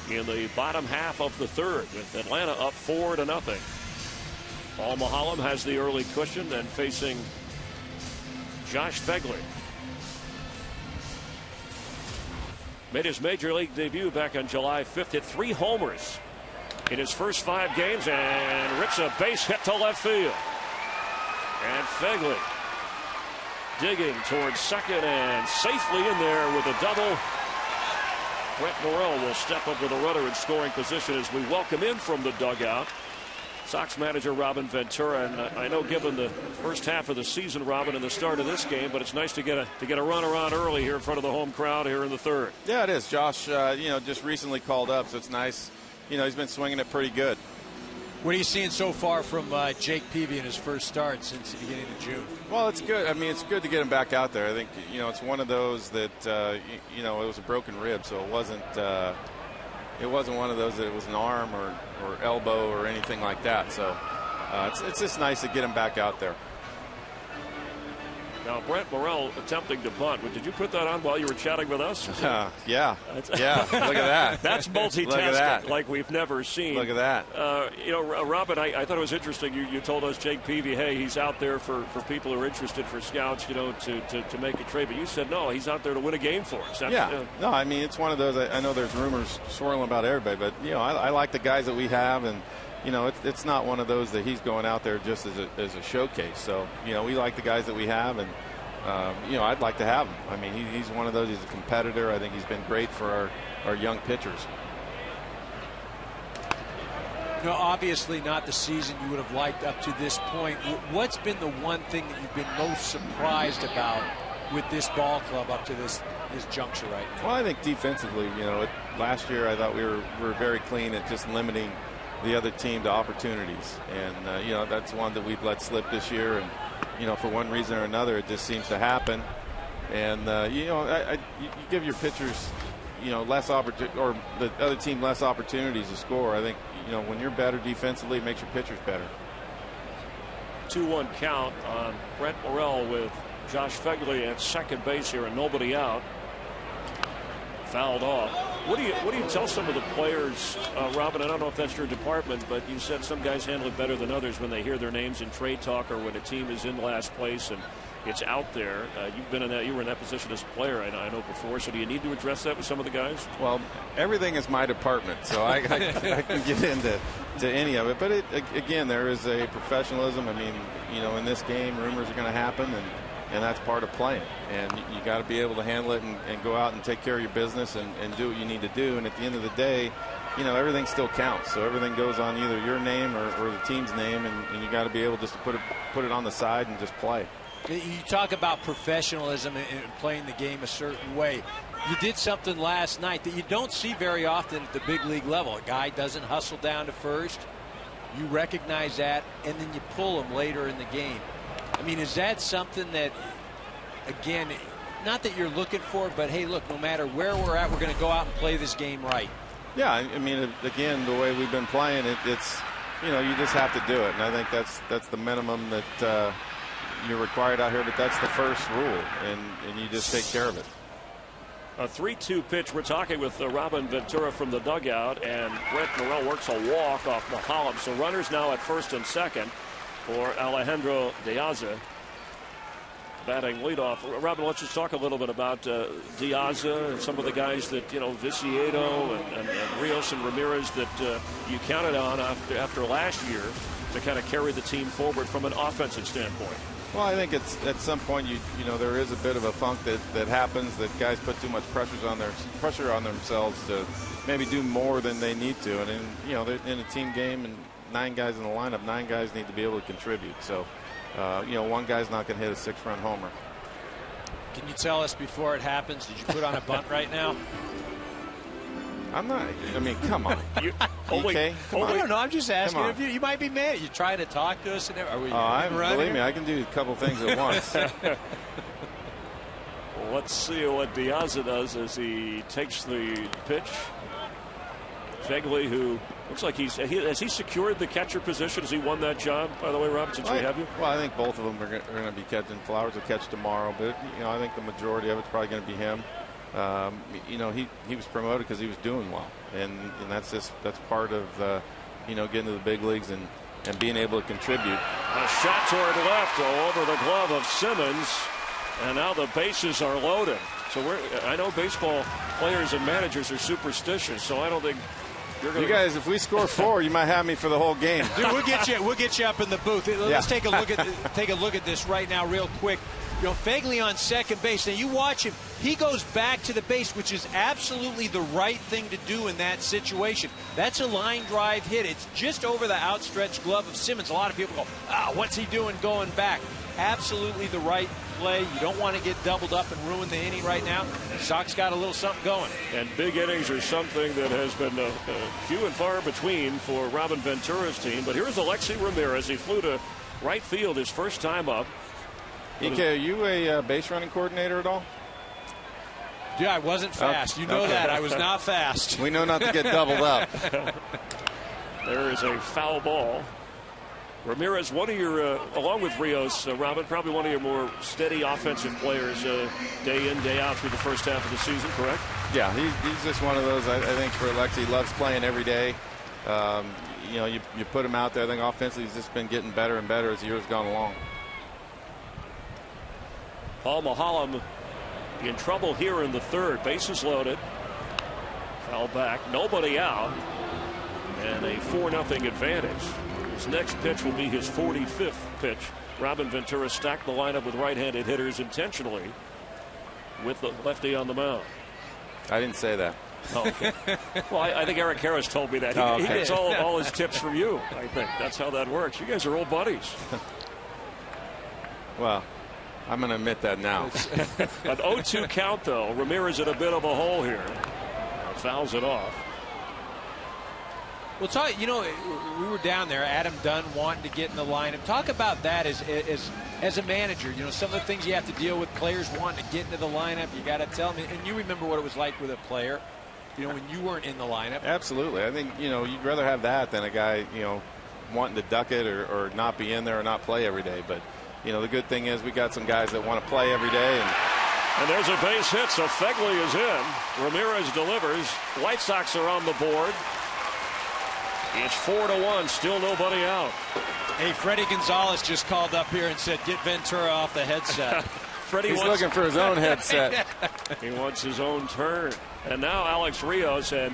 in the bottom half of the third, with Atlanta up 4-0. Paul Maholm has the early cushion and facing Josh Phegley. Made his major league debut back on July 5th, hit 3 homers in his first 5 games and rips a base hit to left field. And Phegley digging towards second and safely in there with a double. Brett Morrell will step up with a runner in scoring position as we welcome in from the dugout Sox manager Robin Ventura. And I know, given the first half of the season, Robin, and the start of this game, but it's nice to get a runner on early here in front of the home crowd here in the third. Yeah, it is. Josh, just recently called up, so it's nice. He's been swinging it pretty good. What are you seeing so far from Jake Peavy in his first start since the beginning of June? Well, it's good. I mean, it's good to get him back out there. I think, it's one of those that, it was a broken rib, so it wasn't one of those that it was an arm or elbow or anything like that. So it's just nice to get him back out there. Now, Brent Morrell attempting to bunt. Did you put that on while you were chatting with us? Yeah. Yeah. Look at that. That's multitasking Look at that. like we've never seen. Look at that. Robin, I thought it was interesting. You told us, Jake Peavy, hey, he's out there for people who are interested, for scouts, to make a trade. But you said, no, he's out there to win a game for us. No, I mean, it's one of those. I know there's rumors swirling about everybody, but, I like the guys that we have, and, it's not one of those that he's going out there just as a showcase. So, we like the guys that we have, and, I'd like to have him. I mean, he's one of those. He's a competitor. I think he's been great for our young pitchers. Obviously not the season you would have liked up to this point. What's been the one thing that you've been most surprised about with this ball club up to this juncture right now? Well, I think defensively, last year I thought we were very clean at just limiting the other team to opportunities, and that's one that we've let slip this year, and for one reason or another it just seems to happen, and you give your pitchers less opportunity, or the other team less opportunities to score. I think when you're better defensively, it makes your pitchers better. 2-1 count on Brent Morrell with Josh Fegley at second base here and nobody out. Fouled off. What do you tell some of the players, Robin? I don't know if that's your department, but you said some guys handle it better than others when they hear their names in trade talk, or when a team is in last place and it's out there. You were in that position as a player, I know before. So do you need to address that with some of the guys? Well, everything is my department, so I can get into any of it. But again, there is a professionalism. I mean, in this game, rumors are going to happen, and that's part of playing. And you got to be able to handle it and go out and take care of your business and do what you need to do. And at the end of the day, everything still counts. So everything goes on either your name or the team's name, and you got to be able just to put it on the side and just play. You talk about professionalism and playing the game a certain way. You did something last night that you don't see very often at the big league level. A guy doesn't hustle down to first. You recognize that, and then you pull him later in the game. I mean, is that something that, again, not that you're looking for, but hey, look, no matter where we're at, we're going to go out and play this game right? Yeah, I mean, again, the way we've been playing it's you just have to do it, and I think that's the minimum that you're required out here, but that's the first rule, and you just take care of it. A 3-2 pitch. We're talking with Robin Ventura from the dugout, and Brent Morrell works a walk off Mahalam. So runners now at first and second for Alejandro Diaza batting leadoff. Robin, let's just talk a little bit about Diaza and some of the guys that, Viciedo and Rios and Ramirez that you counted on after last year to kind of carry the team forward from an offensive standpoint. Well, I think it's at some point there is a bit of a funk that happens, that guys put too much pressure on themselves to maybe do more than they need to, and they're in a team game and 9 guys in the lineup, 9 guys need to be able to contribute. So one guy's not going to hit a 6-run homer. Can you tell us before it happens, did you put on a bunt right now? I'm not. I mean, come on. Okay, come on. I don't know. I'm just asking. If you might be mad. You're trying to talk to us. And are we? Believe me, I can do a couple things at once. Well, let's see what Diaza does as he takes the pitch. Fegley, who looks like has he secured the catcher position? Has he won that job, by the way, Rob, since we have you? Well, I think both of them are going to be catching. Flowers will catch tomorrow, but I think the majority of it's probably going to be him. He was promoted because he was doing well, and that's part of getting to the big leagues and being able to contribute. A shot toward left over the glove of Simmons, and now the bases are loaded. So I know baseball players and managers are superstitious, so I don't think you're going to. You guys, if we score 4, you might have me for the whole game. Dude, we'll get you up in the booth. Let's take a look at this right now, real quick. Fegley on second base. Now you watch him. He goes back to the base, which is absolutely the right thing to do in that situation. That's a line drive hit. It's just over the outstretched glove of Simmons. A lot of people go, what's he doing going back? Absolutely the right play. You don't want to get doubled up and ruin the inning right now. Sox got a little something going. And big innings are something that has been few and far between for Robin Ventura's team. But here's Alexi Ramirez. He flew to right field his first time up. EK, are you a base running coordinator at all? Yeah, I wasn't fast. You know that. I was not fast. We know not to get doubled up. There is a foul ball. Ramirez, one of your, along with Rios, Robin, probably one of your more steady offensive players day in, day out through the first half of the season, correct? Yeah, he's just one of those, I think, for Alexi, he loves playing every day. You know, you put him out there. I think offensively he's just been getting better and better as the years gone along. Paul Mahalam in trouble here in the third. Bases loaded. Foul back. Nobody out. And a 4-0 advantage. His next pitch will be his 45th pitch. Robin Ventura stacked the lineup with right-handed hitters intentionally with the lefty on the mound. I didn't say that. Oh, okay. Well, I think Eric Harris told me that. He gets all his tips from you, I think. That's how that works. You guys are old buddies. Well, I'm going to admit that now. An 0-2 count, though. Ramirez in a bit of a hole here. Fouls it off. Well, talk. You know, we were down there. Adam Dunn wanting to get in the lineup. Talk about that as a manager. You know, some of the things you have to deal with. Players wanting to get into the lineup. You got to tell them. And you remember what it was like with a player. You know, when you weren't in the lineup. Absolutely. I think, you know, you'd rather have that than a guy, you know, wanting to duck it or not be in there or not play every day. But, you know, the good thing is we got some guys that want to play every day. And there's a base hit, so Fegley is in. Ramirez delivers. White Sox are on the board. It's 4-1, still nobody out. Hey, Freddie Gonzalez just called up here and said, get Ventura off the headset. He's looking for his own headset. He wants his own turn. And now Alex Rios, and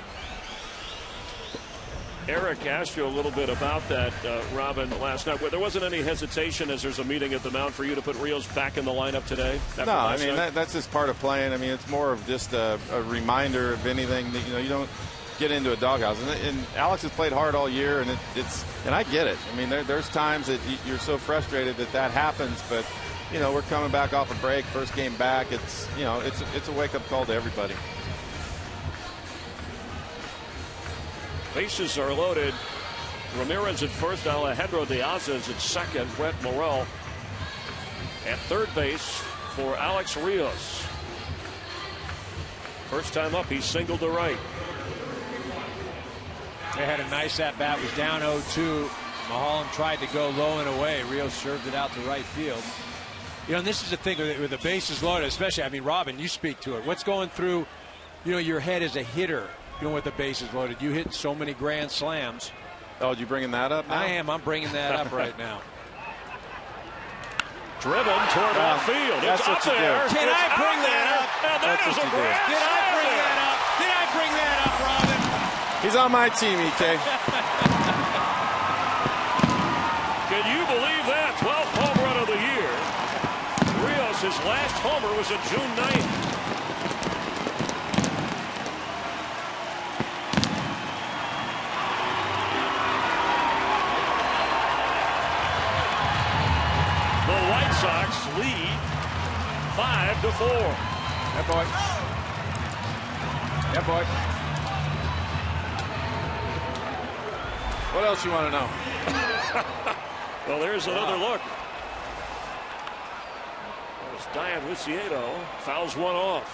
Eric asked you a little bit about that, Robin, last night. There wasn't any hesitation as there's a meeting at the mound for you to put Rios back in the lineup today? No, I mean, that's just part of playing. I mean, it's more of just a reminder of anything that, you know, you don't get into a doghouse. And Alex has played hard all year, and and I get it. I mean, there's times that you're so frustrated that happens, but, you know, we're coming back off a break, first game back. It's, you know, it's a wake-up call to everybody. Bases are loaded. Ramirez at first, Alejandro Diaz is at second, Brett Morel at third base for Alex Rios. First time up, he's singled to right. They had a nice at-bat, was down 0-2. Mahalam tried to go low and away. Rios served it out to right field. You know, and this is the thing with the bases loaded, especially, I mean, Robin, you speak to it. What's going through, you know, your head as a hitter, you know, with the bases loaded? You hit so many grand slams. Oh, you bringing that up now? I am. I'm bringing that up right now. Driven toward left field. That's it's what up you there. do. Can I bring that up? And that is a grand Did I bring that up? Did I bring that up, Robin? He's on my team, EK. Can you believe that? 12th home run of the year. Rios' last homer was on June 9th. The White Sox lead 5-4. Yeah, boy. Yeah, boy. What else you want to know? Well, there's another look. Diane Luciano fouls one off.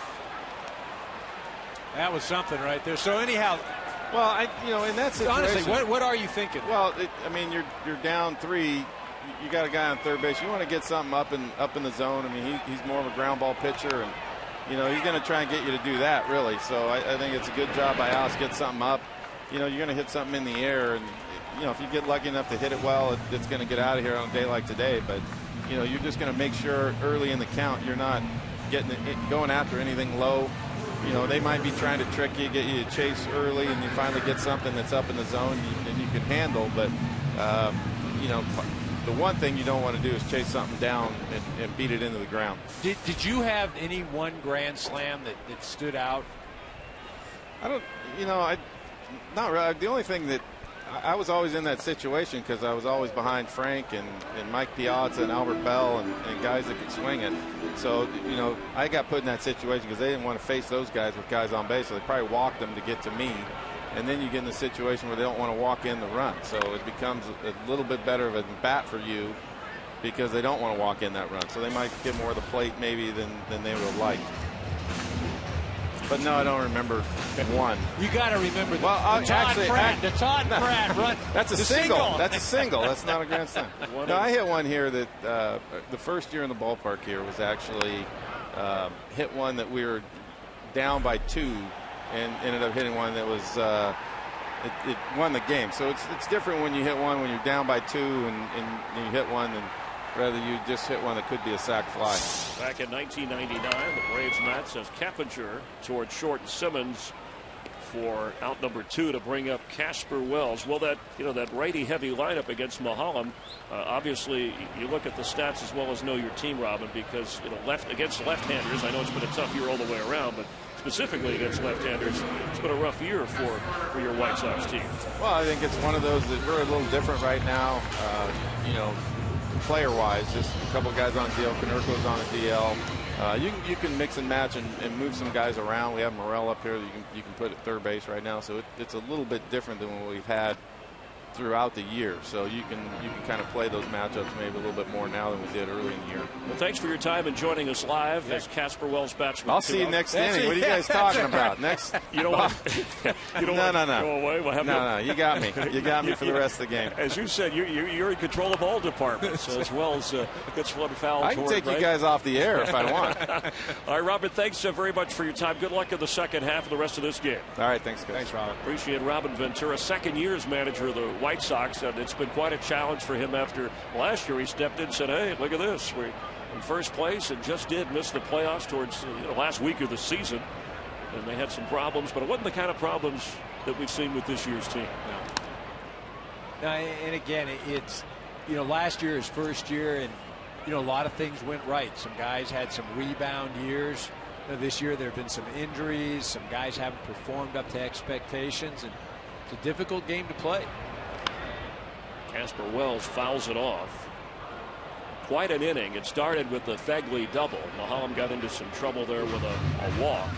That was something right there. So anyhow, well, you know, in that situation, honestly, what are you thinking? Well, I mean, you're down 3. You got a guy on third base. You want to get something up in the zone. I mean, he's more of a ground ball pitcher, and you know he's going to try and get you to do that, really. So I think it's a good job by Alex. Get something up. You know, you're going to hit something in the air, and you know if you get lucky enough to hit it well, it's going to get out of here on a day like today. But you know, you're just going to make sure early in the count you're not going after anything low. You know, they might be trying to trick you, get you to chase early, and you finally get something that's up in the zone and you can handle. But you know, the one thing you don't want to do is chase something down and beat it into the ground. Did you have any one grand slam that stood out? I don't. You know, not really. The only thing that I was always in that situation because I was always behind Frank and Mike Piazza and Albert Bell and guys that could swing it. So, you know, I got put in that situation because they didn't want to face those guys with guys on base. So they probably walked them to get to me. And then you get in the situation where they don't want to walk in the run. So it becomes a little bit better of a bat for you because they don't want to walk in that run. So they might get more of the plate maybe than they would have liked. But no, I don't remember one. You got to remember the Well, Todd Pratt run. That's a The single. That's a single. That's not a grand slam. One No, of- I hit one here that the first year in the ballpark here was actually hit one that we were down by 2 and ended up hitting one that was it won the game. So it's different when you hit one when you're down by 2 and you hit one, and rather you just hit one that could be a sac fly. Back in 1999, the Braves Mets as Keppinger toward short Simmons for out number 2 to bring up Casper Wells. Well, that righty heavy lineup against Mahalam. Obviously, you look at the stats as well as know your team, Robin, because against left-handers. I know it's been a tough year all the way around, but specifically against left-handers, it's been a rough year for your White Sox team. Well, I think it's one of those that we're a little different right now. Player-wise, just a couple guys on DL. Canerco's on a DL. You can mix and match and move some guys around. We have Morel up here that you can put at third base right now, so it's a little bit different than what we've had throughout the year. So you can kind of play those matchups maybe a little bit more now than we did early in the year. Well, thanks for your time and joining us live as Casper Wells bats. I'll see you next inning. What are you guys talking about? Next? You don't want No. go away. We'll have No, you got me. You got me for the rest of the game. As you said, you're in control of all departments as well as gets one foul. I can take you guys off the air if I want. All right, Robin, thanks very much for your time. Good luck in the second half of the rest of this game. All right, thanks, guys. Thanks, Robin. Appreciate Robin Ventura, second year as manager of the White Sox, and it's been quite a challenge for him after last year. He stepped in and said, hey, look at this. We're in first place and just did miss the playoffs towards the last week of the season. And they had some problems, but it wasn't the kind of problems that we've seen with this year's team. No, and again, it's, last year, his first year, and, a lot of things went right. Some guys had some rebound years. This year there have been some injuries. Some guys haven't performed up to expectations, and it's a difficult game to play. Casper Wells fouls it off. Quite an inning. It started with the Fegley double. Mahalam got into some trouble there with a walk.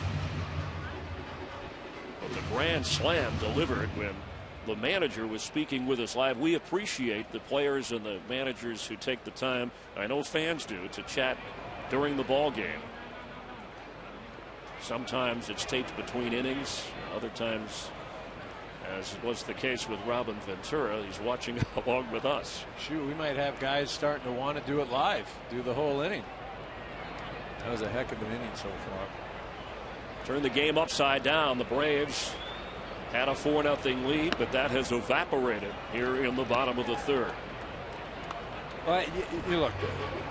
But the grand slam delivered when the manager was speaking with us live. We appreciate the players and the managers who take the time, I know fans do, to chat during the ball game. Sometimes it's taped between innings. Other times, as was the case with Robin Ventura, he's watching along with us. Shoot, we might have guys starting to want to do it live, do the whole inning. That was a heck of an inning so far. Turn the game upside down. The Braves had a 4-0 lead, but that has evaporated here in the bottom of the third. Well, you look,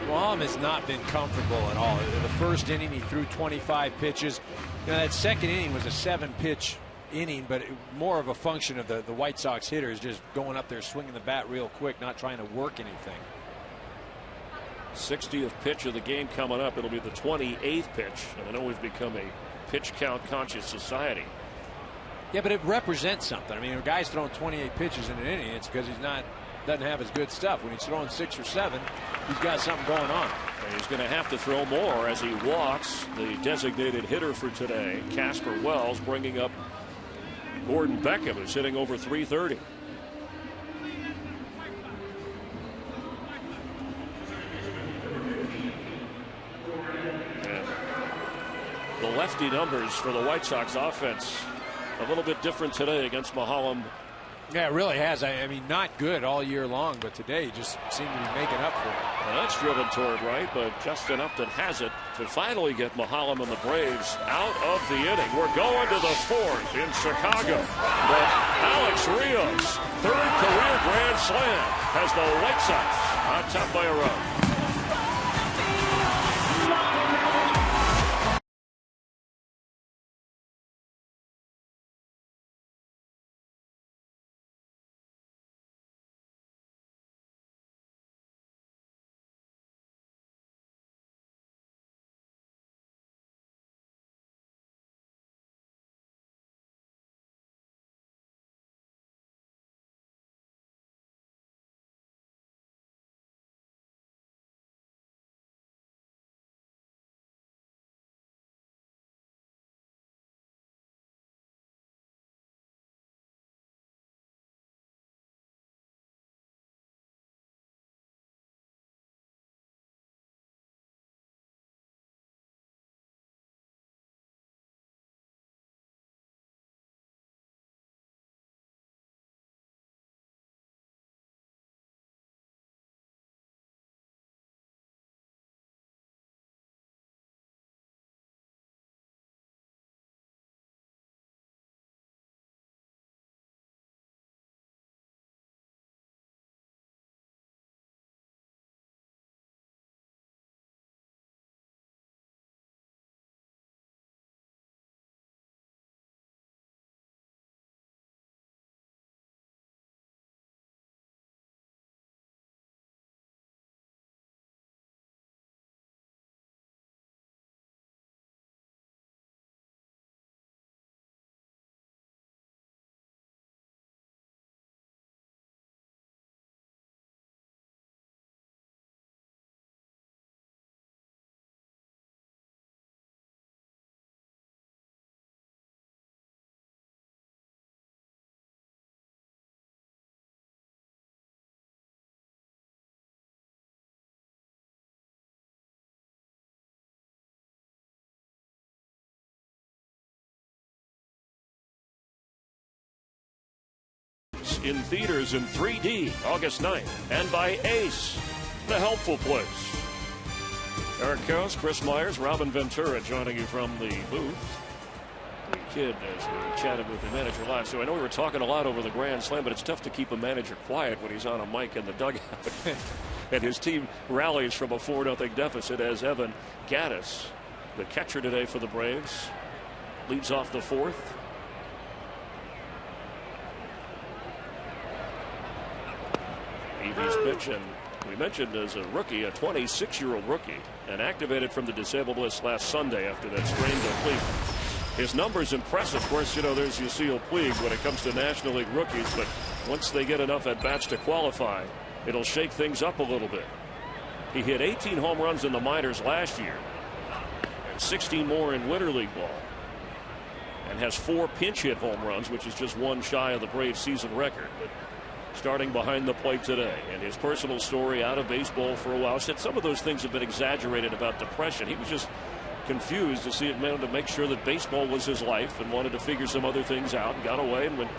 Mahalam has not been comfortable at all. In the first inning, he threw 25 pitches. That second inning was a 7-pitch inning, but more of a function of the White Sox hitters just going up there swinging the bat real quick, not trying to work anything. 60th pitch of the game coming up. It'll be the 28th pitch, and I know we've become a pitch count conscious society. Yeah, but it represents something. I mean, a guy's throwing 28 pitches in an inning, it's because doesn't have his good stuff. When he's throwing 6 or 7, he's got something going on. And he's going to have to throw more as he walks the designated hitter for today, Casper Wells, bringing up Gordon Beckham, who's hitting over 330. And the lefty numbers for the White Sox offense a little bit different today against Mahalam. Yeah, it really has. I mean, not good all year long, but today he just seemed to be making up for it. And that's driven toward right, but Justin Upton has it to finally get Mahalam and the Braves out of the inning. We're going to the 4th in Chicago. But Alex Rios, 3rd career grand slam, has the White Sox on top by a run. in theaters in 3D August 9th. And by Ace, the helpful place. Eric Coase, Chris Myers, Robin Ventura joining you from the booth. The kid, as we chatted with the manager live. So I know we were talking a lot over the Grand Slam, but it's tough to keep a manager quiet when he's on a mic in the dugout. And his team rallies from a 4-0 deficit as Evan Gattis, the catcher today for the Braves, leads off the fourth. Evie's pitch, and we mentioned as a rookie, a 26-year-old rookie, and activated from the disabled list last Sunday after that strained oblique. His numbers impressive. Of course, you know, there's Yasiel Puig when it comes to National League rookies, but once they get enough at-bats to qualify, it'll shake things up a little bit. He hit 18 home runs in the minors last year and 16 more in Winter League ball, and has 4 pinch hit home runs, which is just one shy of the Braves season record. But starting behind the plate today, and his personal story out of baseball for a while, said some of those things have been exaggerated about depression. He was just confused to see it meant to make sure that baseball was his life and wanted to figure some other things out, and got away. And when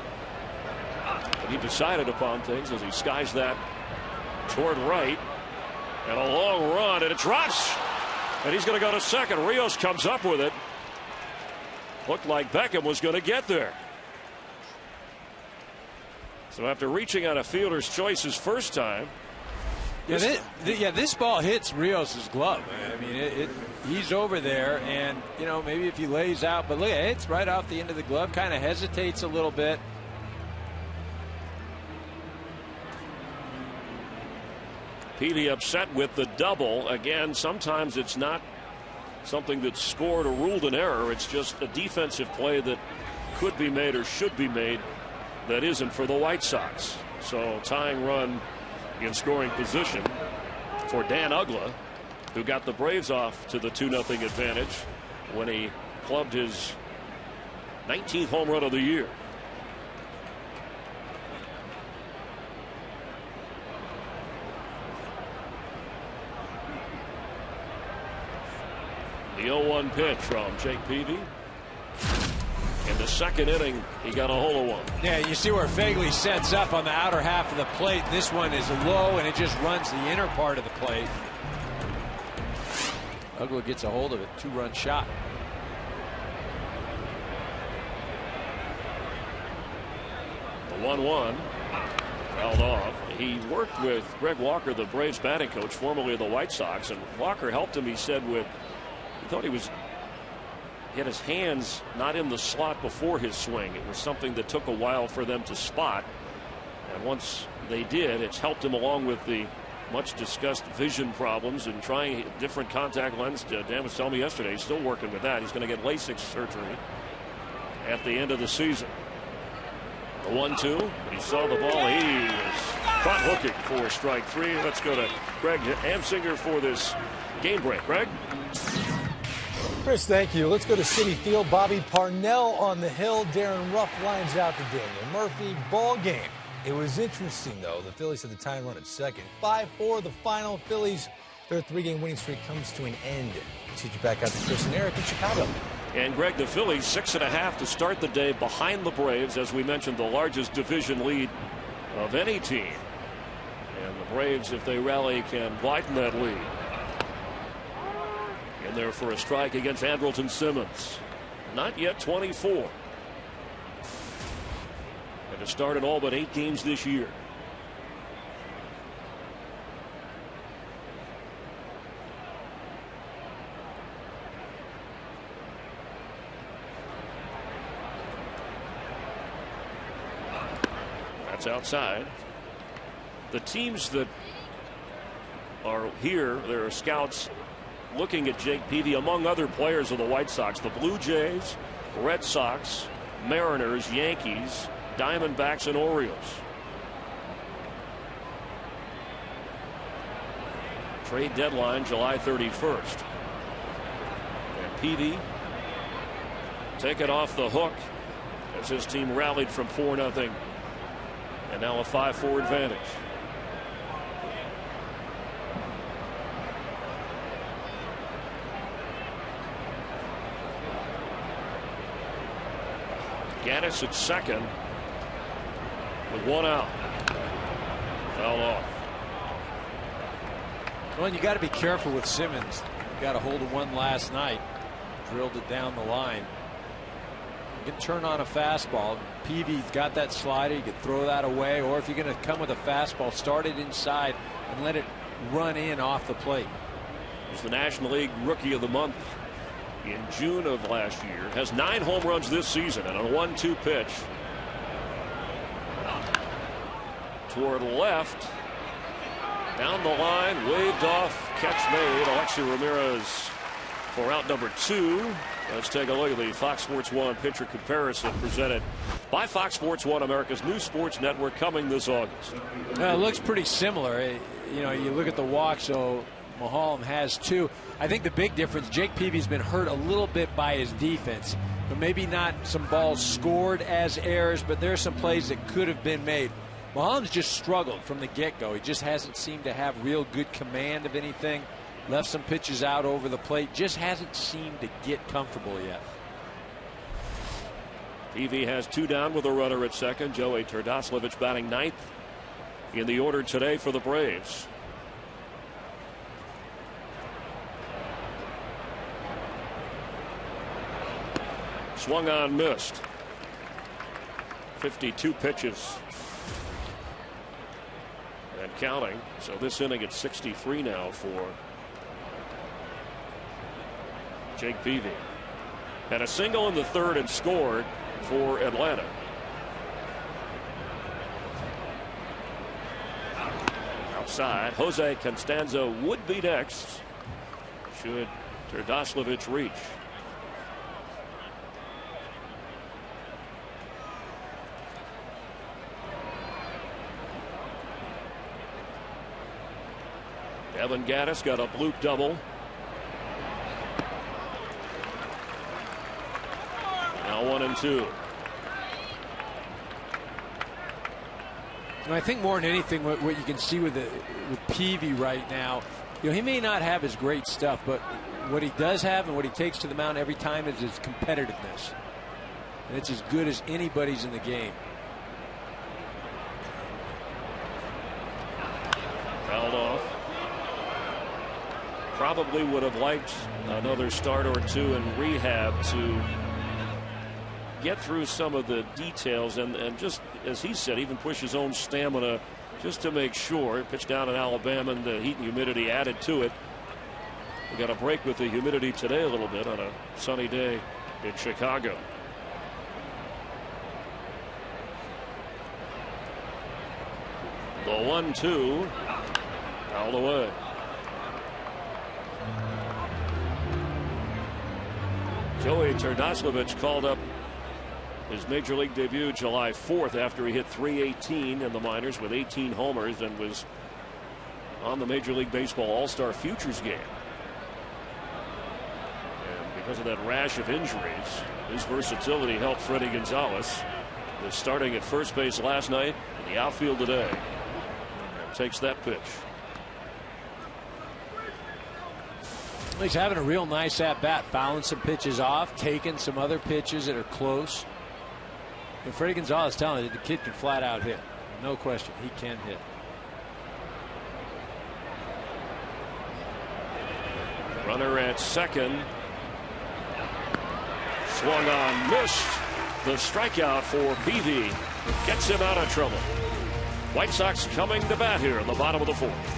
he decided upon things, as he skies that toward right, and a long run, and it drops, and he's going to go to second. Rios comes up with it. Looked like Beckham was going to get there. So after reaching on a fielder's choice his first time. This ball hits Rios' glove. I mean, he's over there, and, you know, maybe if he lays out, but look, it's right off the end of the glove, kind of hesitates a little bit. Peavy upset with the double. Again, sometimes it's not something that's scored or ruled an error. It's just a defensive play that could be made or should be made that isn't for the White Sox. So tying run in scoring position for Dan Uggla, who got the Braves off to the 2-0 advantage when he clubbed his 19th home run of the year. The 0-1 pitch from Jake Peavy. In the second inning, he got a hole of one. Yeah, you see where Fagley sets up on the outer half of the plate. This one is low, and it just runs the inner part of the plate. Uggla gets a hold of it. 2-run shot. The 1-1 fouled off. He worked with Greg Walker, the Braves batting coach, formerly of the White Sox, and Walker helped him, he said, with, he thought he had his hands not in the slot before his swing. It was something that took a while for them to spot, and once they did, it's helped him along with the much discussed vision problems and trying different contact lens. Dan was telling me yesterday he's still working with that. He's going to get LASIK surgery at the end of the season. The 1-2. He saw the ball. He was caught hooking for strike 3. Let's go to Greg Amsinger for this game break. Greg? Chris, thank you. Let's go to Citi Field. Bobby Parnell on the hill. Darren Ruff lines out to Daniel Murphy. Ball game. It was interesting, though. The Phillies had the time run at second. 5-4 the final. Phillies, their 3-game winning streak comes to an end. Take you back out to Chris and Eric in Chicago. And Greg, the Phillies 6.5 to start the day behind the Braves. As we mentioned, the largest division lead of any team. And the Braves, if they rally, can widen that lead. In there for a strike against Andrelton Simmons. Not yet 24. And to start in all but 8 games this year. That's outside. The teams that are here, there are scouts looking at Jake Peavy, among other players of the White Sox. The Blue Jays, Red Sox, Mariners, Yankees, Diamondbacks, and Orioles. Trade deadline July 31st. And Peavy take it off the hook as his team rallied from 4-0 and now a 5-4 advantage. Gattis at second. with one out. Foul off. Well, you got to be careful with Simmons. You got a hold of one last night, drilled it down the line. You can turn on a fastball. Peavy's got that slider. You could throw that away, or if you're going to come with a fastball, start it inside and let it run in off the plate. He's the National League Rookie of the Month in June of last year. Has 9 home runs this season and a 1-2 pitch. Toward left. Down the line, waved off, catch made. Alexi Ramirez for out number 2. Let's take a look at the Fox Sports 1 pitcher comparison presented by Fox Sports 1, America's new sports network, coming this August. It looks pretty similar. You know, you look at the walk, so Mulholland has 2. I think the big difference, Jake Peavy's been hurt a little bit by his defense, but maybe not some balls scored as errors, but there are some plays that could have been made. Mulholland's just struggled from the get-go. He just hasn't seemed to have real good command of anything. Left some pitches out over the plate. Just hasn't seemed to get comfortable yet. Peavy has 2 down with a runner at second. Joey Terdoslavich batting 9th in the order today for the Braves. Swung on, missed. 52 pitches and counting. So this inning at 63 now for Jake Peavy. Had a single in the 3rd and scored for Atlanta. Outside, Jose Constanzo would be next should Terdoslavich reach. Evan Gattis got a bloop double. Now 1-2. I think more than anything, what you can see with Peavy right now, you know, he may not have his great stuff, but what he does have and what he takes to the mound every time is his competitiveness. And it's as good as anybody's in the game. Fouled off. Probably would have liked another start or 2 in rehab to get through some of the details and just, as he said, even push his own stamina just to make sure. Pitched down in Alabama and the heat and humidity added to it. We got a break with the humidity today a little bit on a sunny day in Chicago. The 1-2 fouled away. Joey Terdoslavich called up his major league debut July 4th after he hit .318 in the minors with 18 homers and was on the Major League Baseball All-Star Futures game. And because of that rash of injuries, his versatility helped Freddie Gonzalez, was starting at first base last night, in the outfield today. And takes that pitch. He's having a real nice at-bat, fouling some pitches off, taking some other pitches that are close. And Freddie Gonzalez telling you the kid can flat out hit. No question, he can hit. Runner at second. Swung on, missed. The strikeout for Peavy gets him out of trouble. White Sox coming to bat here in the bottom of the 4th.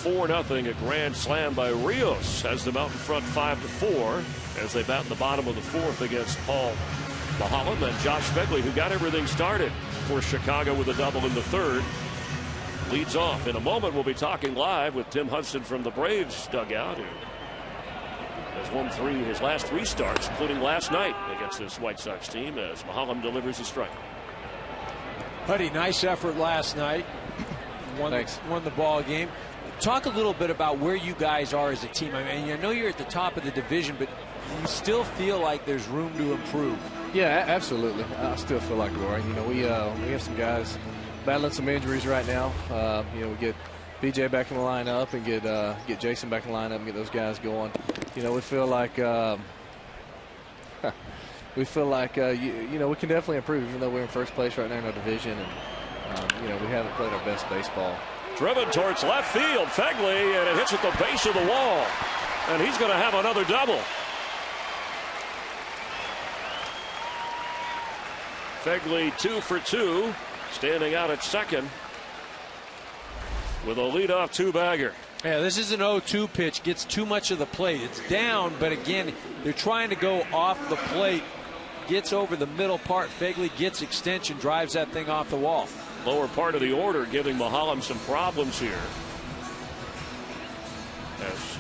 4-0. A grand slam by Rios has them out in front 5-4 as they bat in the bottom of the fourth against Paul Mahalam and Josh Fegley, who got everything started for Chicago with a double in the third, leads off. In a moment, we'll be talking live with Tim Hudson from the Braves dugout, who has won his last three starts, including last night against this White Sox team, as Mahalam delivers a strike. Huddy, nice effort last night. Won the ball game. Talk a little bit about where you guys are as a team. I mean, I know you're at the top of the division, but you still feel like there's room to improve. Yeah, absolutely. I still feel like we are. You know, we have some guys battling some injuries right now. You know, we get BJ back in the lineup and get Jason back in the lineup and get those guys going. You know, we feel like you know, we can definitely improve, even though we're in first place right now in our division, and you know, we haven't played our best baseball. Driven towards left field, Fegley, and it hits at the base of the wall, and he's going to have another double. Fegley 2 for 2, standing out at second with a leadoff two-bagger. Yeah, this is an 0-2 pitch. Gets too much of the plate. It's down, but again, they're trying to go off the plate. Gets over the middle part. Fegley gets extension, drives that thing off the wall. Lower part of the order giving Mahalam some problems here. As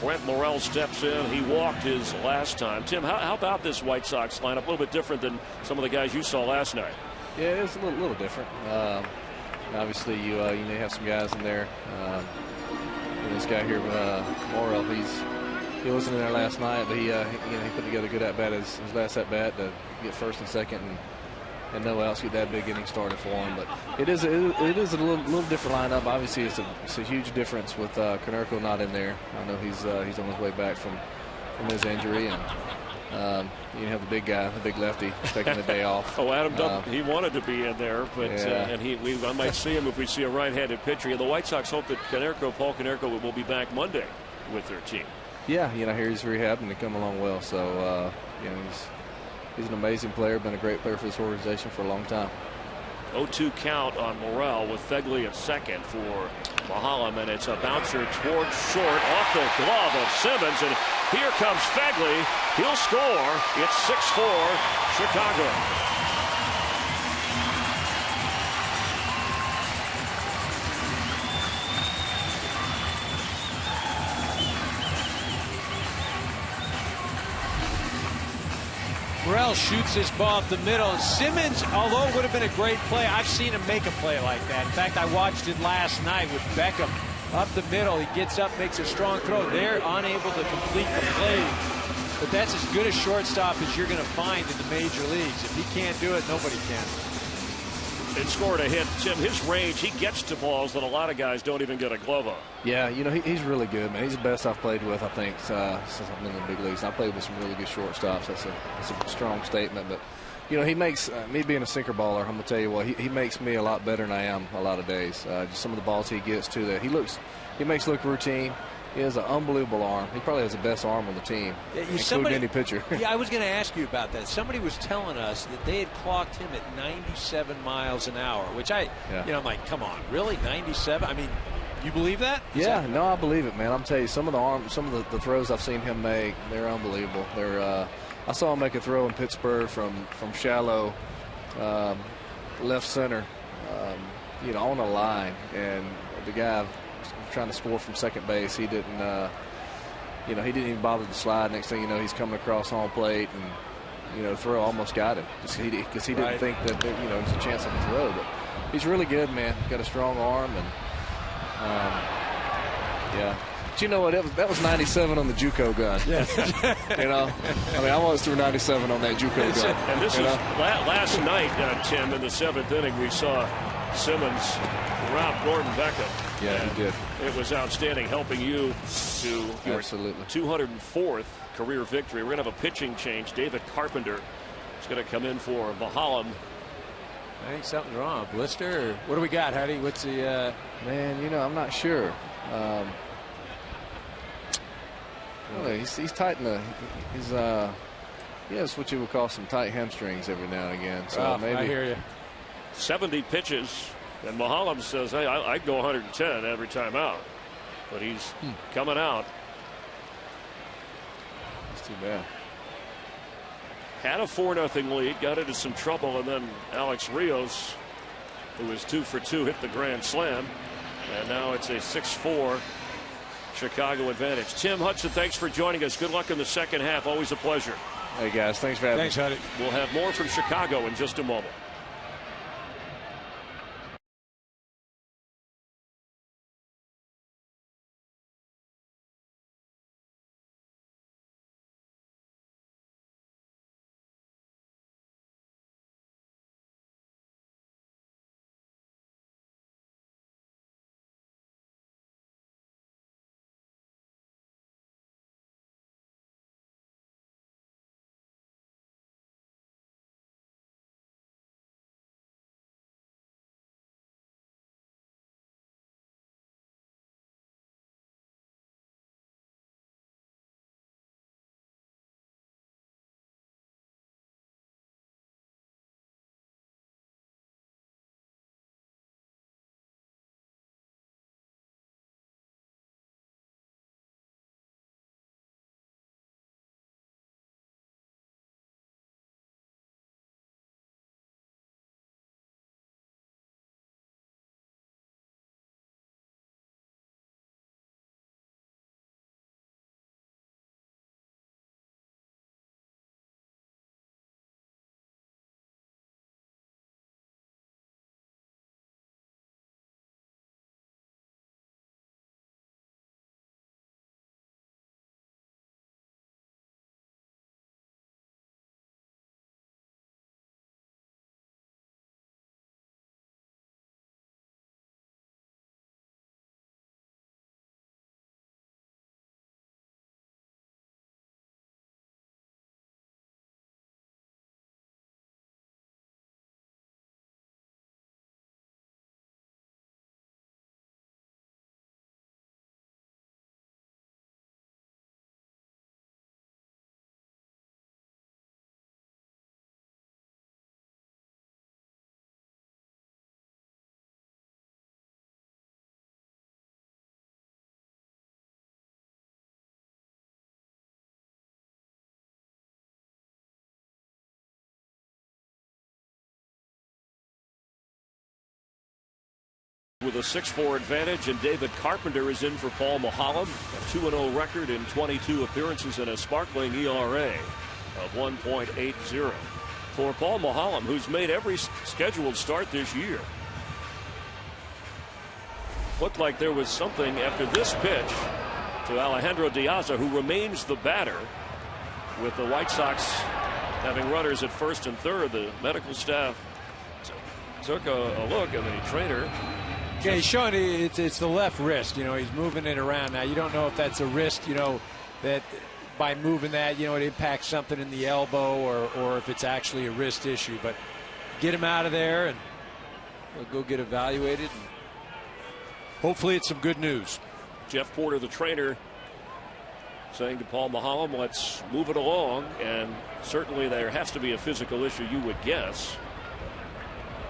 Brent Morel steps in, he walked his last time. Tim, how about this White Sox lineup? A little bit different than some of the guys you saw last night. Yeah, it was a little different. Obviously, you have some guys in there. This guy here, Morel, he wasn't in there last night, but he put together a good at bat his last at bat to get first and second and no outs, get that big inning started for him. But it is a little different lineup. Obviously, it's a huge difference with Konerko not in there. I know he's on his way back from his injury, and you have the big guy, the big lefty, taking the day off. Oh, Adam, he wanted to be in there, but yeah. And I might see him if we see a right-handed pitcher. And the White Sox hope that Paul Konerko will be back Monday with their team. Yeah, I hear he's rehabbing and come along well. So he's an amazing player, been a great player for this organization for a long time. 0-2 count on Morel with Fegley at second for Mahalam, and it's a bouncer towards short off the glove of Simmons, and here comes Fegley. He'll score. It's 6-4 Chicago. Morel shoots this ball up the middle. Simmons, although it would have been a great play, I've seen him make a play like that. In fact, I watched it last night with Beckham up the middle. He gets up, makes a strong throw. They're unable to complete the play. But that's as good a shortstop as you're going to find in the major leagues. If he can't do it, nobody can. And scored a hit. Tim, his range, he gets to balls that a lot of guys don't even get a glove on. Yeah, he's really good, man. He's the best I've played with, I think, since I've been in the big leagues. I played with some really good shortstops. That's a strong statement. But, he makes, me being a sinker baller, I'm going to tell you what, he makes me a lot better than I am a lot of days. Just some of the balls he gets to that. He makes look routine. He has an unbelievable arm. He probably has the best arm on the team, including any pitcher. Yeah, I was going to ask you about that. Somebody was telling us that they had clocked him at 97 miles an hour, which I'm like, come on, really, 97? I mean, you believe that? No, I believe it, man. I'm telling you, some of the throws I've seen him make, they're unbelievable. I saw him make a throw in Pittsburgh from shallow left center, on a line, and the guy trying to score from second base, he didn't even bother to slide. Next thing you know, he's coming across home plate, and the throw almost got him because he didn't think that there's a chance of a throw. But he's really good, man. Got a strong arm, and But you know what? That was 97 on the JUCO gun. I almost threw 97 on that JUCO gun. And this is last night, Tim, in the seventh inning, we saw Simmons rob Gordon Beckham. Yeah, he did. It was outstanding, helping you to your Absolutely. 204th career victory. We're going to have a pitching change. David Carpenter is going to come in for Mahalam. I think something's wrong. Blister? Or what do we got, Huddy? What's the... Man, I'm not sure. He's tight in the... he has what you would call some tight hamstrings every now and again. So maybe. I hear you. 70 pitches. And Mahalam says, hey, I'd go 110 every time out. but he's coming out. That's too bad. Had a 4-0 lead, got into some trouble, and then Alex Rios, who was 2 for 2, hit the grand slam, and now it's a 6-4 Chicago advantage. Tim, Hudson, thanks for joining us. Good luck in the second half. Always a pleasure. Hey guys, thanks for having me. Thanks, Huddy. We'll have more from Chicago in just a moment. With a 6-4 advantage, and David Carpenter is in for Paul Mulholland. A 2-0 record in 22 appearances and a sparkling ERA of 1.80. For Paul Mulholland, who's made every scheduled start this year. Looked like there was something after this pitch to Alejandro Diaz, who remains the batter, with the White Sox having runners at first and third. The medical staff took a look, and the trainer. Yeah, he's showing it's the left wrist. You know, he's moving it around. Now, you don't know if that's a wrist, you know, that by moving that, you know, it impacts something in the elbow, or if it's actually a wrist issue. But get him out of there, and he'll go get evaluated. And hopefully it's some good news. Jeff Porter, the trainer, saying to Paul Mulholland, let's move it along. And certainly there has to be a physical issue, you would guess,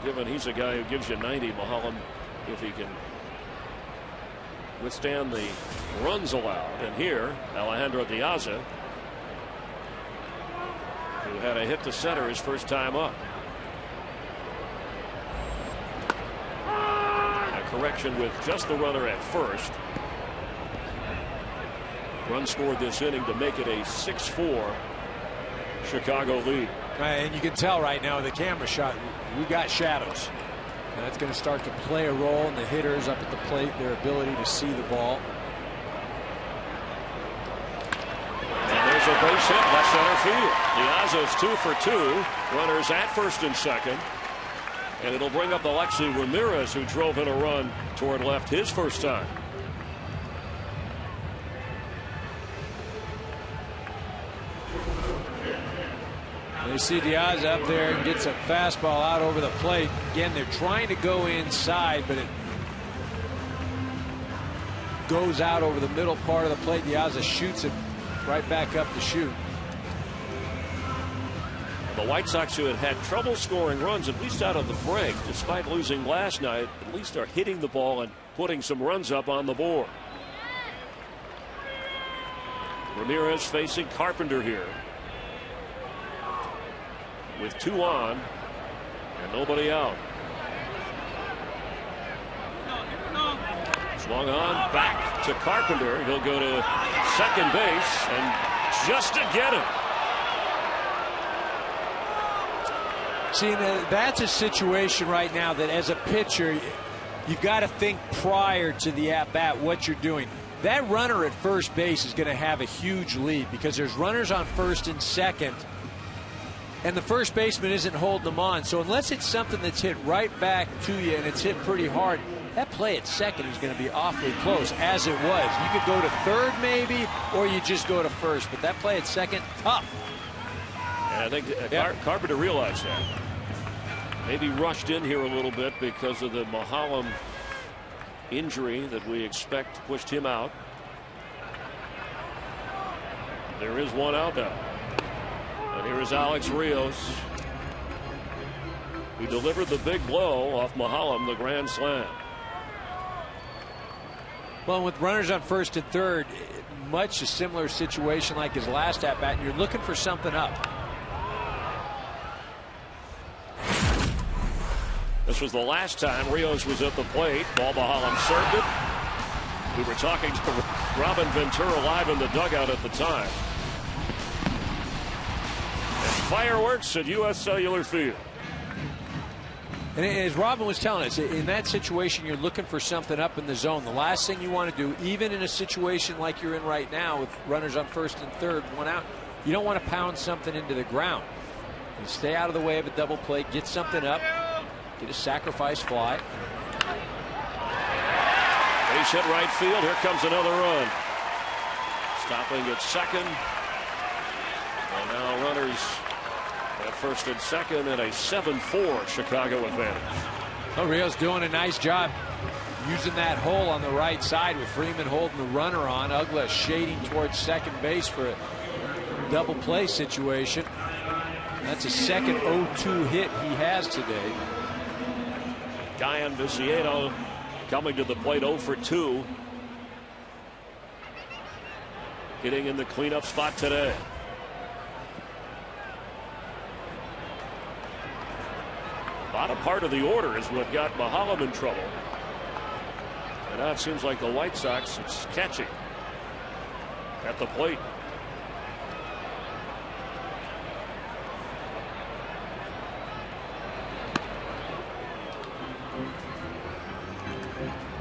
given he's a guy who gives you 90. Mulholland, if he can withstand the runs allowed. And here, Alejandro Diaz, who had a hit to center his first time up. A correction with just the runner at first. Run scored this inning to make it a 6-4 Chicago lead. And you can tell right now the camera shot, we've got shadows. And that's going to start to play a role in the hitters up at the plate, their ability to see the ball. And there's a base hit left center field. Diaz is 2 for 2. Runners at first and second. And it'll bring up Alexi Ramirez, who drove in a run toward left his first time. They see Diaz up there and gets a fastball out over the plate. Again, they're trying to go inside, but it goes out over the middle part of the plate. Diaz shoots it right back up the chute. The White Sox, who had trouble scoring runs, at least out of the break, despite losing last night, at least are hitting the ball and putting some runs up on the board. Ramirez facing Carpenter here. With 2 on and nobody out. Swung on back to Carpenter. He'll go to second base and just to get him. See, that's a situation right now that as a pitcher, you've got to think prior to the at-bat what you're doing. That runner at first base is going to have a huge lead because there's runners on first and second, and the first baseman isn't holding them on. So unless it's something that's hit right back to you and it's hit pretty hard, that play at second is going to be awfully close, as it was. You could go to third maybe, or you just go to first. But that play at second, tough. And I think Carpenter realized that. Maybe rushed in here a little bit because of the Mahalam injury that we expect pushed him out. There is one out now. And here is Alex Rios, who delivered the big blow off Mahalam, the grand slam. Well, with runners on first and third, much a similar situation like his last at-bat, and you're looking for something up. This was the last time Rios was at the plate. Ball Mahalam served it. We were talking to Robin Ventura live in the dugout at the time. And fireworks at U.S. Cellular Field. And as Robin was telling us, in that situation, you're looking for something up in the zone. The last thing you want to do, even in a situation like you're in right now with runners on first and third, 1 out, you don't want to pound something into the ground. You stay out of the way of a double play, get something up, get a sacrifice fly. Base hit right field. Here comes another run. Stopping at second. And now runners at first and second, and a 7-4 Chicago advantage. Oh, Rios doing a nice job using that hole on the right side with Freeman holding the runner on. Ugla shading towards second base for a double play situation. That's a second 0-2 hit he has today. Guyan Viciedo coming to the plate 0 for 2. Hitting in the cleanup spot today. Bottom part of the order is what got Mahalam in trouble. And now it seems like the White Sox, it's catching at the plate.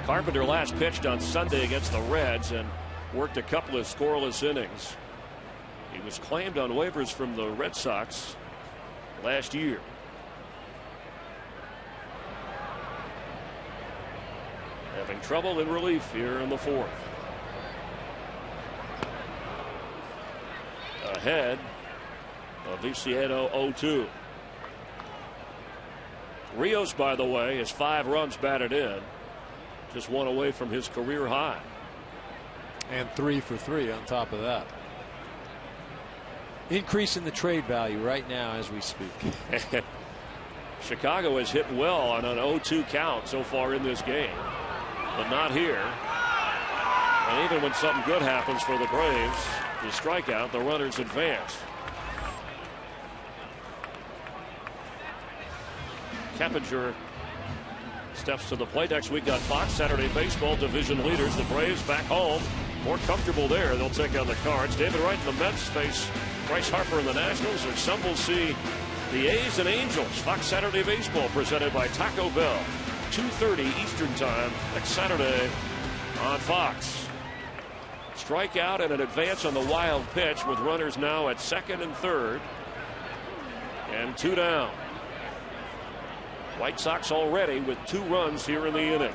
Carpenter last pitched on Sunday against the Reds and worked a couple of scoreless innings. He was claimed on waivers from the Red Sox last year. Having trouble in relief here in the fourth. Ahead of Viciedo 0-2. Rios, by the way, is 5 runs batted in. Just 1 away from his career high. And 3 for 3 on top of that. Increasing the trade value right now as we speak. Chicago has hit well on an 0-2 count so far in this game, but not here. And even when something good happens for the Braves, the strikeout, the runners advance. Keppinger steps to the plate. Next week on Fox, Saturday baseball division leaders, the Braves back home, more comfortable there. They'll take on the Cards. David Wright and the Mets face Bryce Harper and the Nationals, or some will see the A's and Angels. Fox Saturday baseball presented by Taco Bell, 2:30 Eastern time next Saturday on Fox. Strikeout and an advance on the wild pitch with runners now at second and third, and 2 down. White Sox already with 2 runs here in the inning.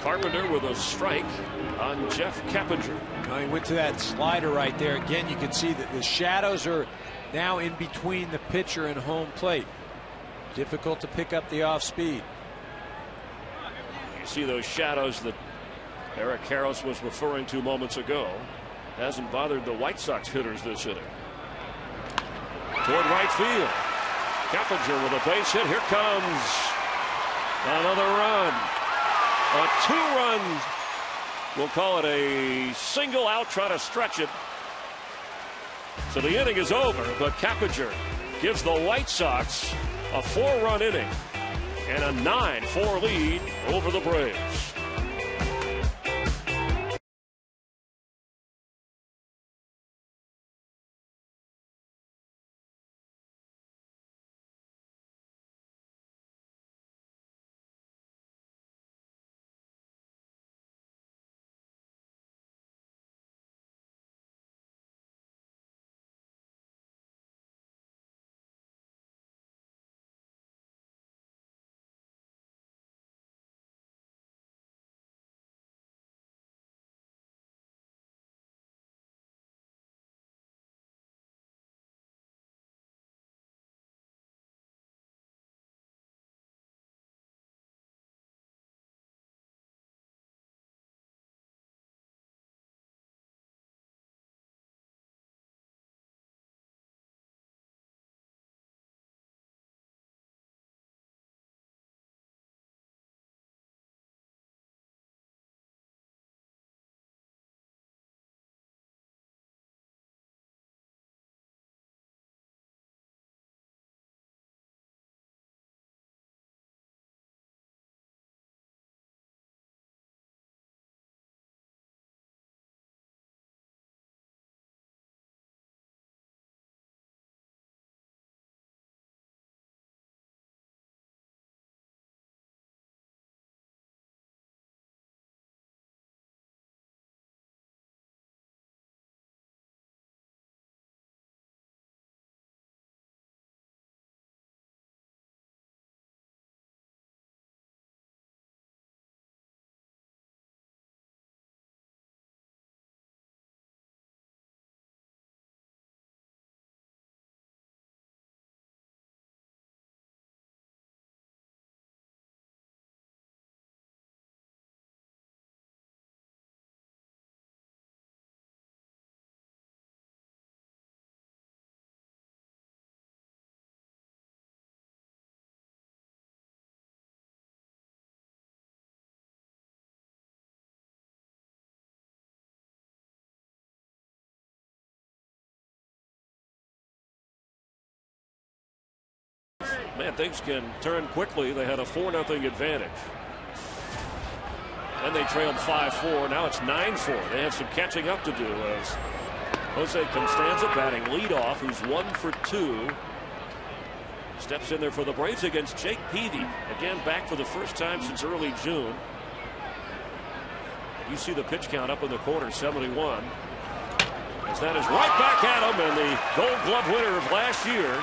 Carpenter with a strike on Jeff Keppinger. He went to that slider right there. Again, you can see that the shadows are now in between the pitcher and home plate. Difficult to pick up the off speed. You see those shadows that Eric Karros was referring to moments ago. Hasn't bothered the White Sox hitters this inning. Toward right field. Keppinger with a base hit. Here comes another run. A 2-run, we'll call it a single out, try to stretch it. So the inning is over, but Keppinger gives the White Sox a 4-run inning and a 9-4 lead over the Braves. Man, things can turn quickly. They had a 4-0 advantage. Then they trailed 5-4. Now it's 9-4. They have some catching up to do as Jose Constanza batting leadoff, who's 1 for 2. Steps in there for the Braves against Jake Peavy. Again, back for the first time since early June. You see the pitch count up in the corner, 71. As that is right back at him, and the Gold Glove winner of last year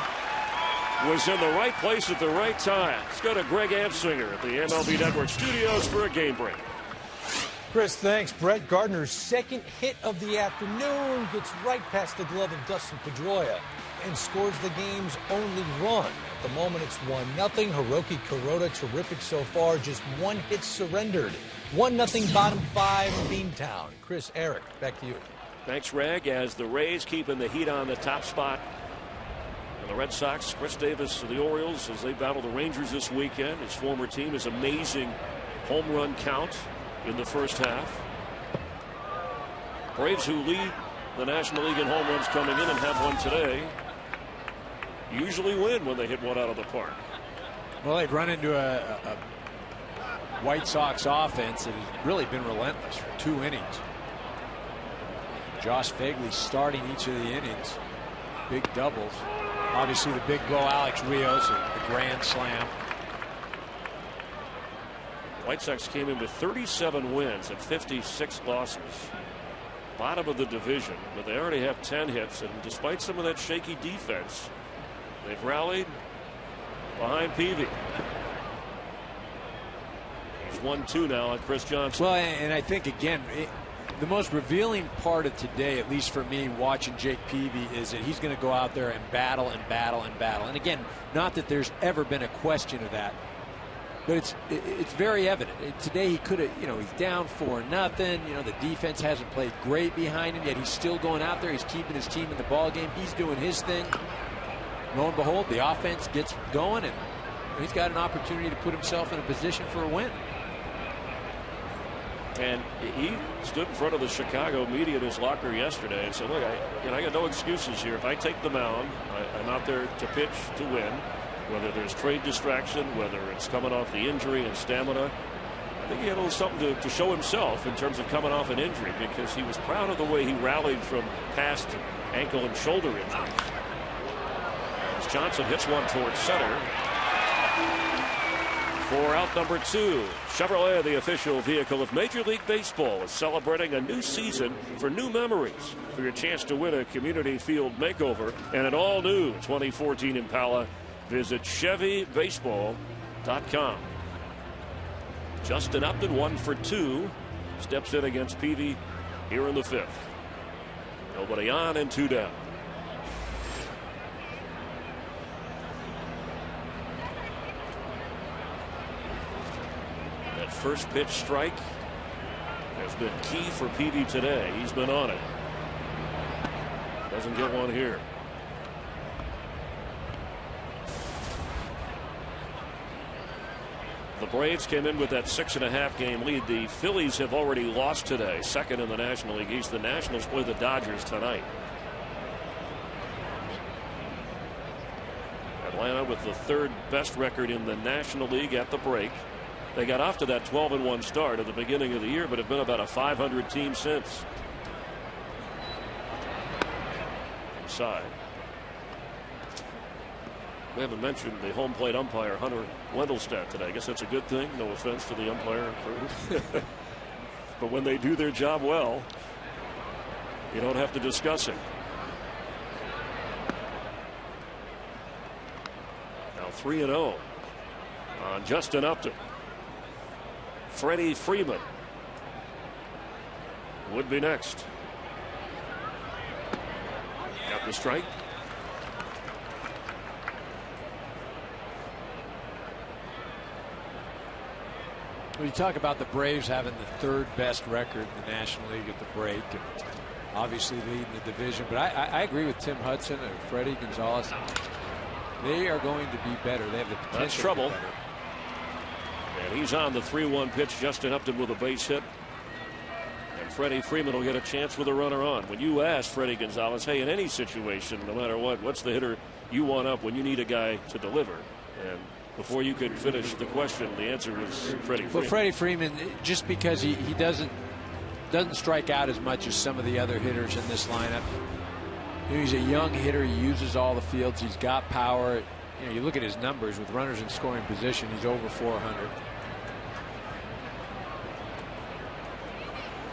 was in the right place at the right time. Let's go to Greg Amsinger at the MLB Network studios for a game break. Chris, thanks. Brett Gardner's second hit of the afternoon gets right past the glove of Dustin Pedroia and scores the game's only run. At the moment, it's 1-0. Hiroki Kuroda, terrific so far. Just 1 hit surrendered. 1-0 bottom 5 Beantown. Chris, Eric, back to you. Thanks, Reg. As the Rays keeping the heat on the top spot. And the Red Sox, Chris Davis of the Orioles, as they battle the Rangers this weekend. His former team, his amazing home run count in the first half. Braves, who lead the National League in home runs coming in and have one today, usually win when they hit one out of the park. Well, they've run into a White Sox offense that has really been relentless for 2 innings. Josh Phegley starting each of the innings. Big doubles. Obviously the big blow, Alex Rios, the grand slam. White Sox came in with 37 wins and 56 losses. Bottom of the division, but they already have 10 hits, and despite some of that shaky defense, they've rallied behind Peavy. He's 1-2 now on Chris Johnson. Well, and I think, again, the most revealing part of today, at least for me, watching Jake Peavy, is that he's going to go out there and battle and battle and battle. And again, not that there's ever been a question of that, but it's very evident. Today he could have, he's down 4-0. The defense hasn't played great behind him, yet he's still going out there. He's keeping his team in the ball game. He's doing his thing. Lo and behold, the offense gets going, and he's got an opportunity to put himself in a position for a win. And he stood in front of the Chicago media in his locker yesterday and said, look, I got no excuses here. If I take the mound, I'm out there to pitch to win, whether there's trade distraction, whether it's coming off the injury and stamina. I think he had a little something to show himself in terms of coming off an injury, because he was proud of the way he rallied from past ankle and shoulder injuries. As Johnson hits one towards center. For out number 2, Chevrolet, the official vehicle of Major League Baseball, is celebrating a new season for new memories. For your chance to win a community field makeover and an all-new 2014 Impala, visit ChevyBaseball.com. Justin Upton, 1 for 2, steps in against Peavy here in the 5th. Nobody on and 2 down. That first pitch strike has been key for Peavy today. He's been on it. Doesn't get one here. The Braves came in with that 6.5 game lead. The Phillies have already lost today, second in the National League East. The Nationals play the Dodgers tonight. Atlanta with the 3rd best record in the National League at the break. They got off to that 12-1 start at the beginning of the year, but have been about a 500 team since. Inside. We haven't mentioned the home plate umpire, Hunter Wendelstedt, today. I guess that's a good thing. No offense to the umpire crew. But when they do their job well, you don't have to discuss it. Now 3-0 on Justin Upton. Freddie Freeman would be next. Got the strike. When you talk about the Braves having the 3rd best record in the National League at the break, and obviously leading the division, but I agree with Tim Hudson and Freddie Gonzalez. They are going to be better. They have the potential. That's trouble. And he's on the 3-1 pitch. Justin Upton with a base hit. And Freddie Freeman will get a chance with a runner on. When you ask Freddie Gonzalez, hey, in any situation, no matter what's the hitter you want up when you need a guy to deliver? And before you could finish the question, the answer was Freddie Freeman. Well, Freddie Freeman, just because he doesn't strike out as much as some of the other hitters in this lineup. You know, he's a young hitter. He uses all the fields. He's got power. You know, you look at his numbers with runners in scoring position. He's over 400.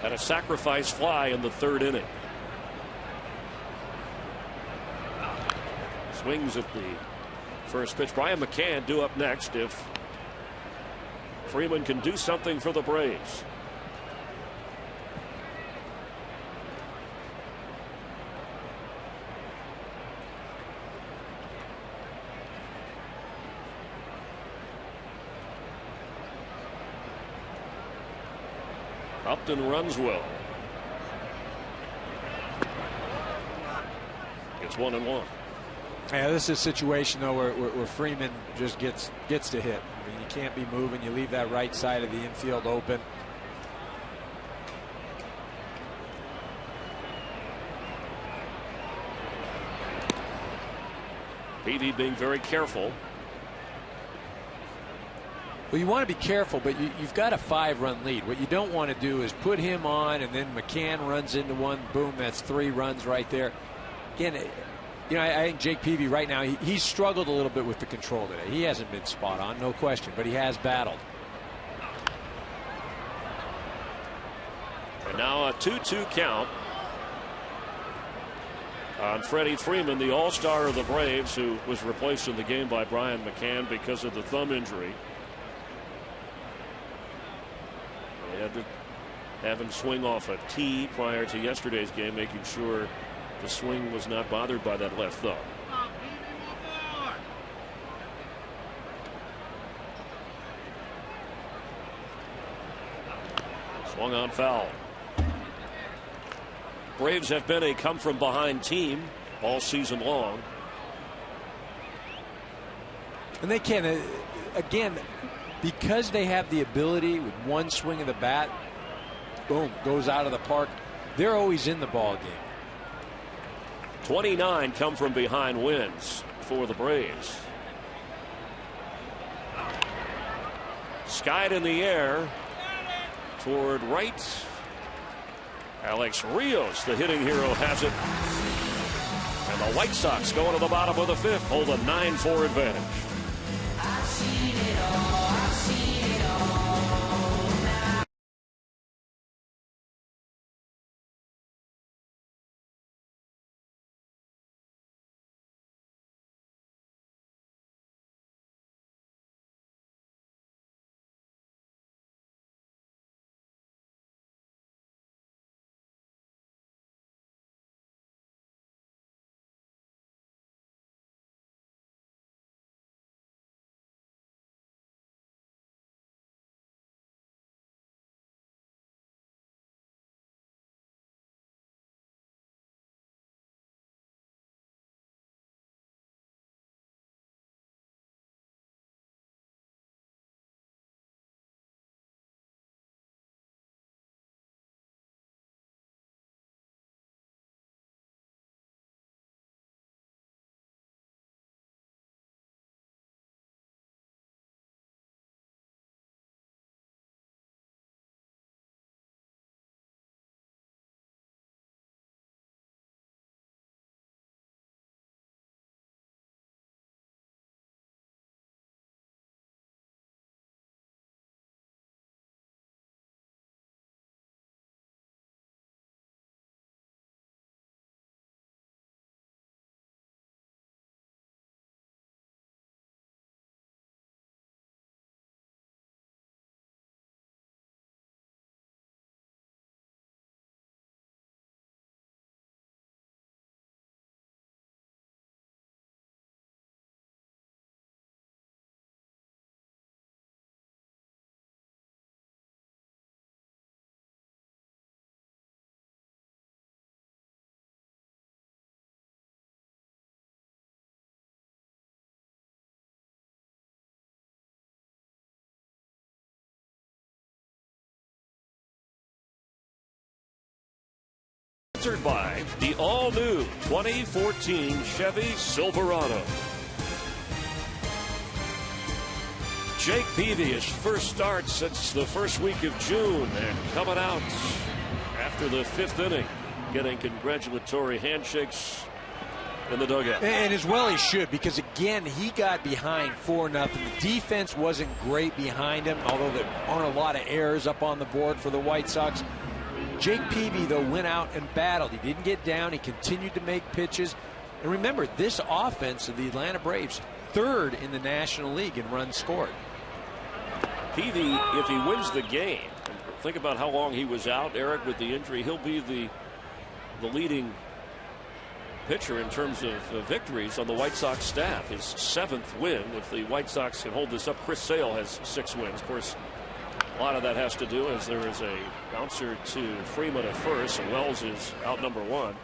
Had a sacrifice fly in the 3rd inning. Swings at the first pitch. Brian McCann due up next if Freeman can do something for the Braves. Upton runs well. It's 1-1. Yeah, this is a situation though where Freeman just gets to hit. I mean, you can't be moving. You leave that right side of the infield open. Peavy being very careful. Well, you want to be careful, but you've got a 5-run lead. What you don't want to do is put him on, and then McCann runs into one. Boom, that's 3 runs right there. Again, you know, I think Jake Peavy right now, he's struggled a little bit with the control today. He hasn't been spot on, no question, but he has battled. And now a 2-2 count on Freddie Freeman, the all-star of the Braves, who was replaced in the game by Brian McCann because of the thumb injury. They had to have him swing off a tee prior to yesterday's game, making sure the swing was not bothered by that left thumb. Swung on foul. Braves have been a come-from-behind team all season long. And they can, again, because they have the ability with one swing of the bat boom, goes out of the park. They're always in the ball game. 29 come from behind wins for the Braves. Skied in the air toward right. Alex Rios, the hitting hero, has it. And the White Sox going to the bottom of the fifth, hold a 9-4 advantage. I've seen it all. I've seen it all now. Sponsored by the all-new 2014 Chevy Silverado. Jake Peavy, his first start since the first week of June, and coming out after the fifth inning, getting congratulatory handshakes in the dugout. And as well he should, because again, he got behind 4-0. The defense wasn't great behind him, although there aren't a lot of errors up on the board for the White Sox. Jake Peavy, though, went out and battled. He didn't get down. He continued to make pitches. And remember, this offense of the Atlanta Braves, third in the National League in runs scored. Peavy, if he wins the game, think about how long he was out, Eric, with the injury. He'll be the leading pitcher in terms of victories on the White Sox staff. His 7th win. If the White Sox can hold this up, Chris Sale has 6 wins. Of course, a lot of that has to do as there is a bouncer to Freeman at first, and Wells is out number 1.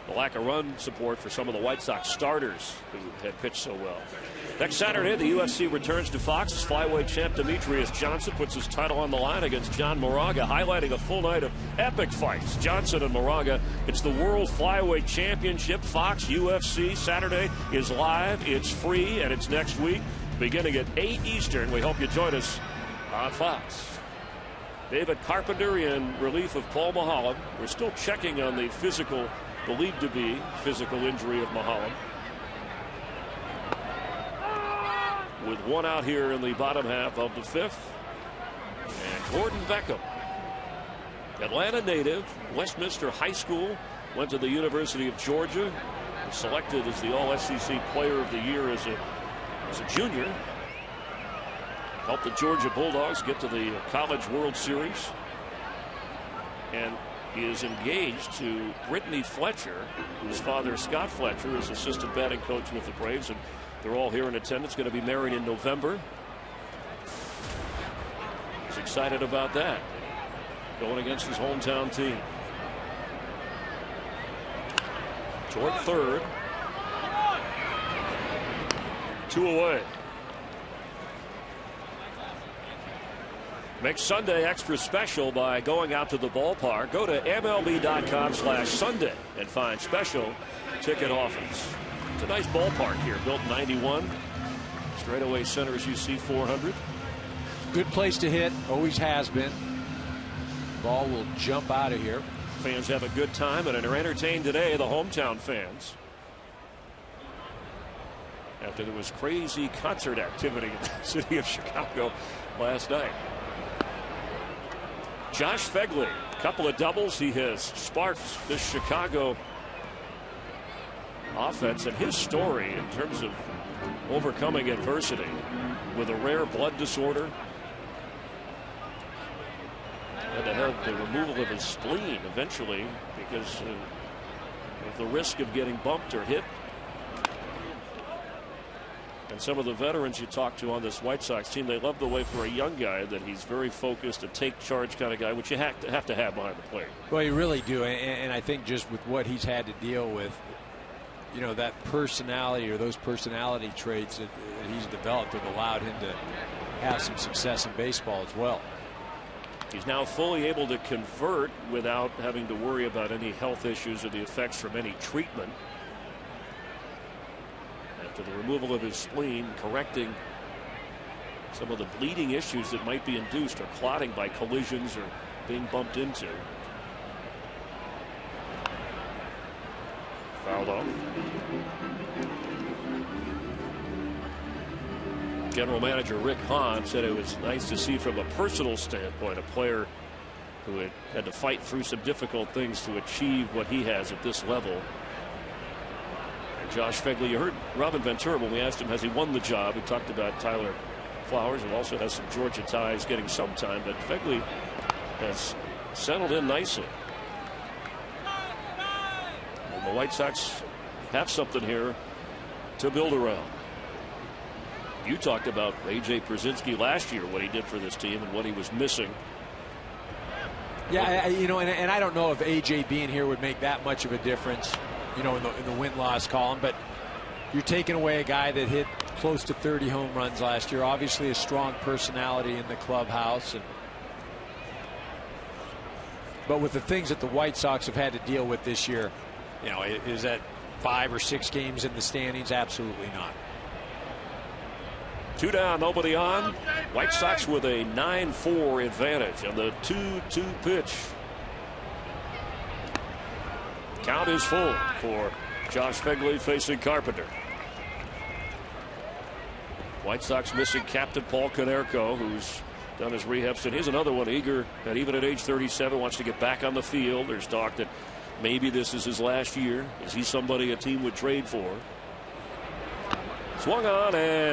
The lack of run support for some of the White Sox starters who had pitched so well. Next Saturday, the UFC returns to Fox. Flyweight champ Demetrius Johnson puts his title on the line against John Moraga, highlighting a full night of epic fights. Johnson and Moraga. It's the World Flyweight Championship. Fox UFC Saturday is live. It's free, and it's next week, beginning at 8 Eastern. We hope you join us on Fox. David Carpenter in relief of Paul Mulholland. We're still checking on the believed to be physical injury of Mulholland. With one out here in the bottom half of the fifth. And Gordon Beckham, Atlanta native, Westminster High School, went to the University of Georgia, selected as the All-SEC Player of the Year as a junior. Helped the Georgia Bulldogs get to the College World Series. And he is engaged to Brittany Fletcher, whose father, Scott Fletcher, is assistant batting coach with the Braves, and they're all here in attendance, going to be married in November. He's excited about that, going against his hometown team. Toward third. 2 away. Make Sunday extra special by going out to the ballpark. Go to MLB.com/Sunday and find special ticket offers. It's a nice ballpark here, built in '91. Straightaway center as you see, 400. Good place to hit, always has been. Ball will jump out of here. Fans have a good time and are entertained today, the hometown fans. After there was crazy concert activity in the city of Chicago last night. Josh Fegley, a couple of doubles. He has sparked this Chicago offense, and his story in terms of overcoming adversity with a rare blood disorder and to have the removal of his spleen eventually because of the risk of getting bumped or hit. And some of the veterans you talk to on this White Sox team, they love the way for a young guy that he's very focused, a take charge kind of guy, which you have to have behind the plate. Well, you really do, and I think just with what he's had to deal with, you know, that personality or those personality traits that he's developed have allowed him to have some success in baseball as well. He's now fully able to convert without having to worry about any health issues or the effects from any treatment. After the removal of his spleen, correcting some of the bleeding issues that might be induced or clotting by collisions or being bumped into. Fouled off. General Manager Rick Hahn said it was nice to see from a personal standpoint a player who had to fight through some difficult things to achieve what he has at this level. And Josh Fegley, you heard Robin Ventura when we asked him has he won the job. He talked about Tyler Flowers, who also has some Georgia ties, getting some time, but Fegley has settled in nicely. And the White Sox have something here to build around. You talked about A.J. Przinsky last year, what he did for this team and what he was missing. Yeah, you know, and I don't know if A.J. being here would make that much of a difference, you know, in the win-loss column, but you're taking away a guy that hit close to 30 home runs last year, obviously a strong personality in the clubhouse. But with the things that the White Sox have had to deal with this year, you know, is that 5 or 6 games in the standings? Absolutely not. 2 down, nobody on. White Sox with a 9-4 advantage on the 2-2 pitch. Count is full for Josh Fegley facing Carpenter. White Sox missing captain Paul Konerko, who's done his rehab stint. Here's another one eager that even at age 37 wants to get back on the field. There's talk that maybe this is his last year. Is he somebody a team would trade for? Swung on and